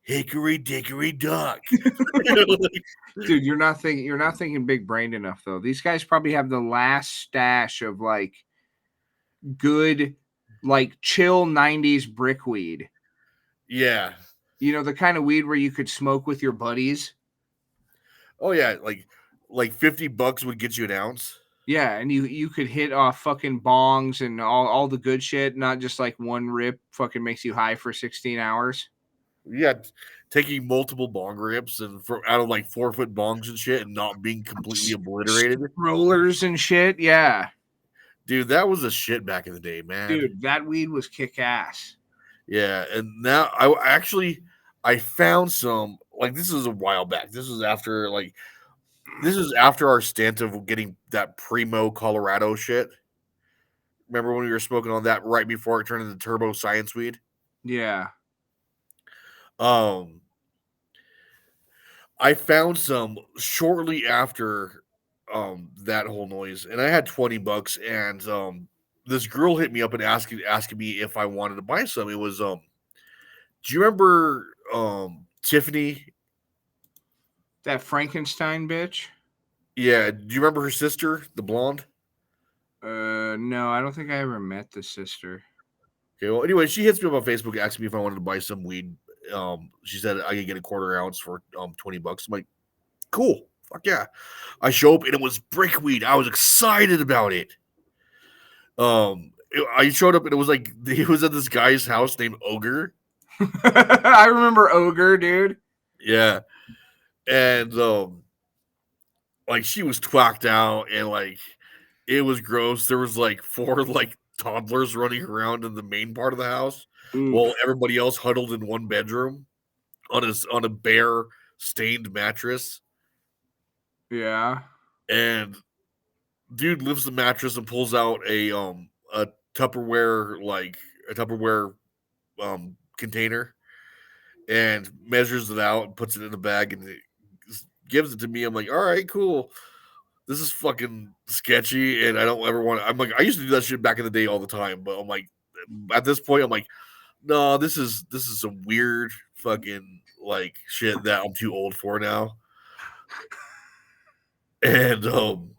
hickory dickory dock. Dude, you're not thinking big brained enough though. These guys probably have the last stash of like good, like chill 90s brick weed. Yeah. The kind of weed where you could smoke with your buddies. Oh yeah, like $50 would get you an ounce. Yeah, and you could hit off fucking bongs and all the good shit, not just like one rip fucking makes you high for 16 hours. Yeah, taking multiple bong rips and out of like 4-foot bongs and shit and not being completely obliterated. Rollers and shit, yeah. Dude, that was a shit back in the day, man. Dude, that weed was kick ass. Yeah, and now I found some, like, this is a while back. This is after our stint of getting that Primo Colorado shit. Remember when we were smoking on that right before it turned into Turbo Science weed? Yeah. I found some shortly after that whole noise, and I had $20, and this girl hit me up and asking me if I wanted to buy some. It was do you remember Tiffany? That Frankenstein bitch? Yeah, do you remember her sister, the blonde? No, I don't think I ever met the sister. Okay, well, anyway, she hits me up on Facebook asking me if I wanted to buy some weed. She said I could get a quarter ounce for $20. I'm like, cool, fuck yeah. I show up and it was brick weed. I was excited about it. I showed up and it was like he was at this guy's house named Ogre. I remember Ogre, dude. Yeah, and like she was twacked out and like it was gross. There was like 4 like toddlers running around in the main part of the house. Oof. While everybody else huddled in one bedroom on a bare stained mattress. Yeah. And dude lifts the mattress and pulls out a Tupperware container and measures it out and puts it in a bag and gives it to me. I'm like, all right, cool. This is fucking sketchy, and I don't ever want to. I'm like, I used to do that shit back in the day all the time, but I'm like, at this point, I'm like, no, this is some weird fucking like shit that I'm too old for now. And I'm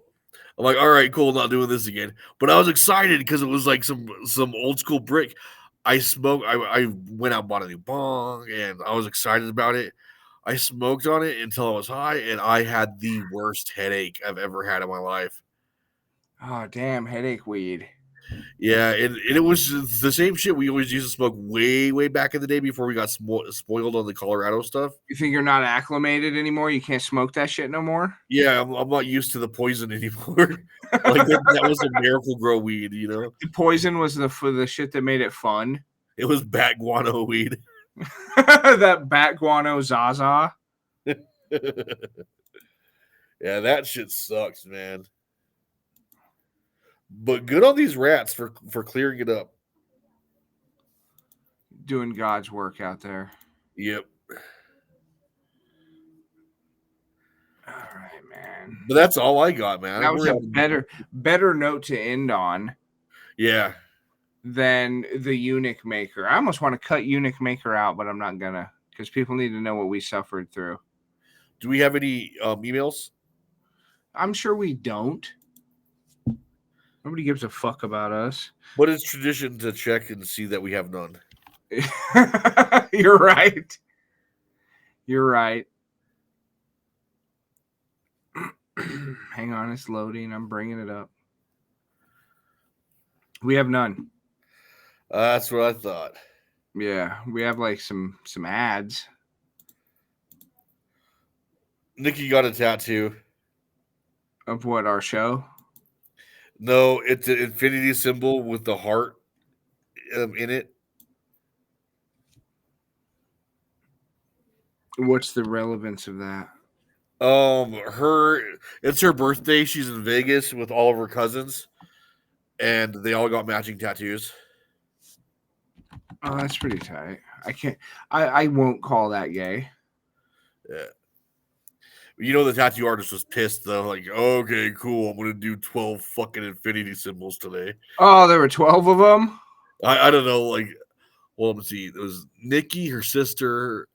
like, all right, cool, not doing this again. But I was excited because it was like some old school brick. I went out and bought a new bong, and I was excited about it. I smoked on it until I was high, and I had the worst headache I've ever had in my life. Oh, damn, headache weed. Yeah, and it was the same shit we always used to smoke way, way back in the day before we got spoiled on the Colorado stuff. You think you're not acclimated anymore? You can't smoke that shit no more? Yeah, I'm not used to the poison anymore. Like that was a miracle grow weed, you know? The poison was the shit that made it fun. It was bat guano weed. That bat guano Zaza. Yeah, that shit sucks, man. But good on these rats for clearing it up. Doing God's work out there. Yep. All right, man. But that's all I got, man. That was a better note to end on Yeah. than the Eunuch Maker. I almost want to cut Eunuch Maker out, but I'm not gonna, because people need to know what we suffered through. Do we have any emails? I'm sure we don't. Nobody gives a fuck about us. But it's tradition to check and see that we have none. You're right. You're right. Hang on, it's loading. I'm bringing it up. We have none. That's what I thought. Yeah, we have like some ads. Nikki got a tattoo. Of what, our show? No, it's an infinity symbol with the heart in it. What's the relevance of that? It's her birthday. She's in Vegas with all of her cousins, and they all got matching tattoos. Oh, that's pretty tight. I won't call that gay. Yeah. You know, the tattoo artist was pissed though. Like, okay, cool. I'm gonna do 12 fucking infinity symbols today. Oh, there were 12 of them. I don't know. Like, well, let me see. It was Nikki, her sister,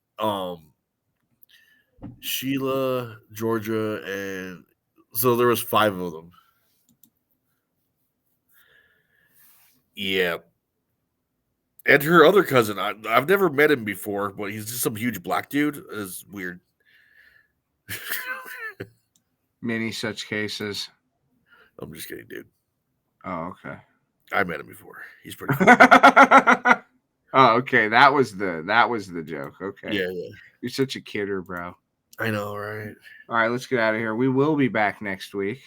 Sheila, Georgia, and so there was 5 of them. Yeah. And her other cousin, I've never met him before, but he's just some huge black dude. It's weird. Many such cases. I'm just kidding, dude. Oh, okay. I met him before. He's pretty cool. Oh, okay. That was the joke. Okay. Yeah. You're such a kidder, bro. I know, right? All right, let's get out of here. We will be back next week.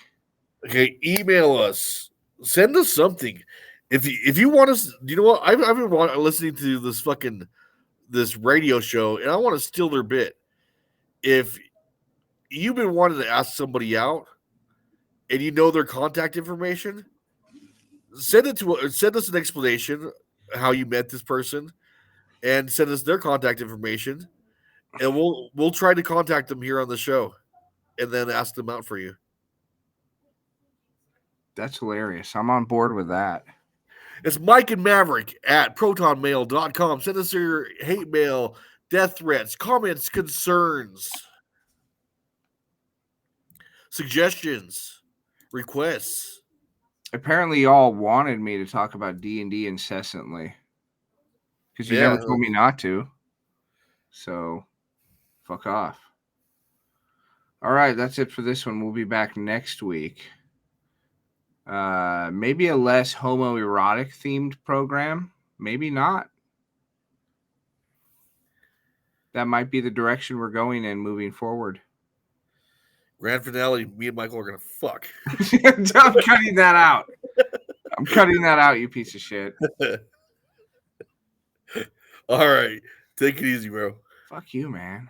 Okay, email us. Send us something. If you want us, you know what? I've been listening to this radio show, and I want to steal their bit. If you've been wanting to ask somebody out, and you know their contact information, send us an explanation how you met this person, and send us their contact information, and we'll try to contact them here on the show, and then ask them out for you. That's hilarious. I'm on board with that. It's Mike and Maverick at protonmail.com. Send us your hate mail, death threats, comments, concerns, suggestions, requests. Apparently, y'all wanted me to talk about D&D incessantly because you never told me not to. So, fuck off. All right, that's it for this one. We'll be back next week. Maybe a less homoerotic themed program. Maybe not. That might be the direction we're going in moving forward. Grand finale, me and Michael are going to fuck. I'm cutting that out. I'm cutting that out, you piece of shit. All right. Take it easy, bro. Fuck you, man.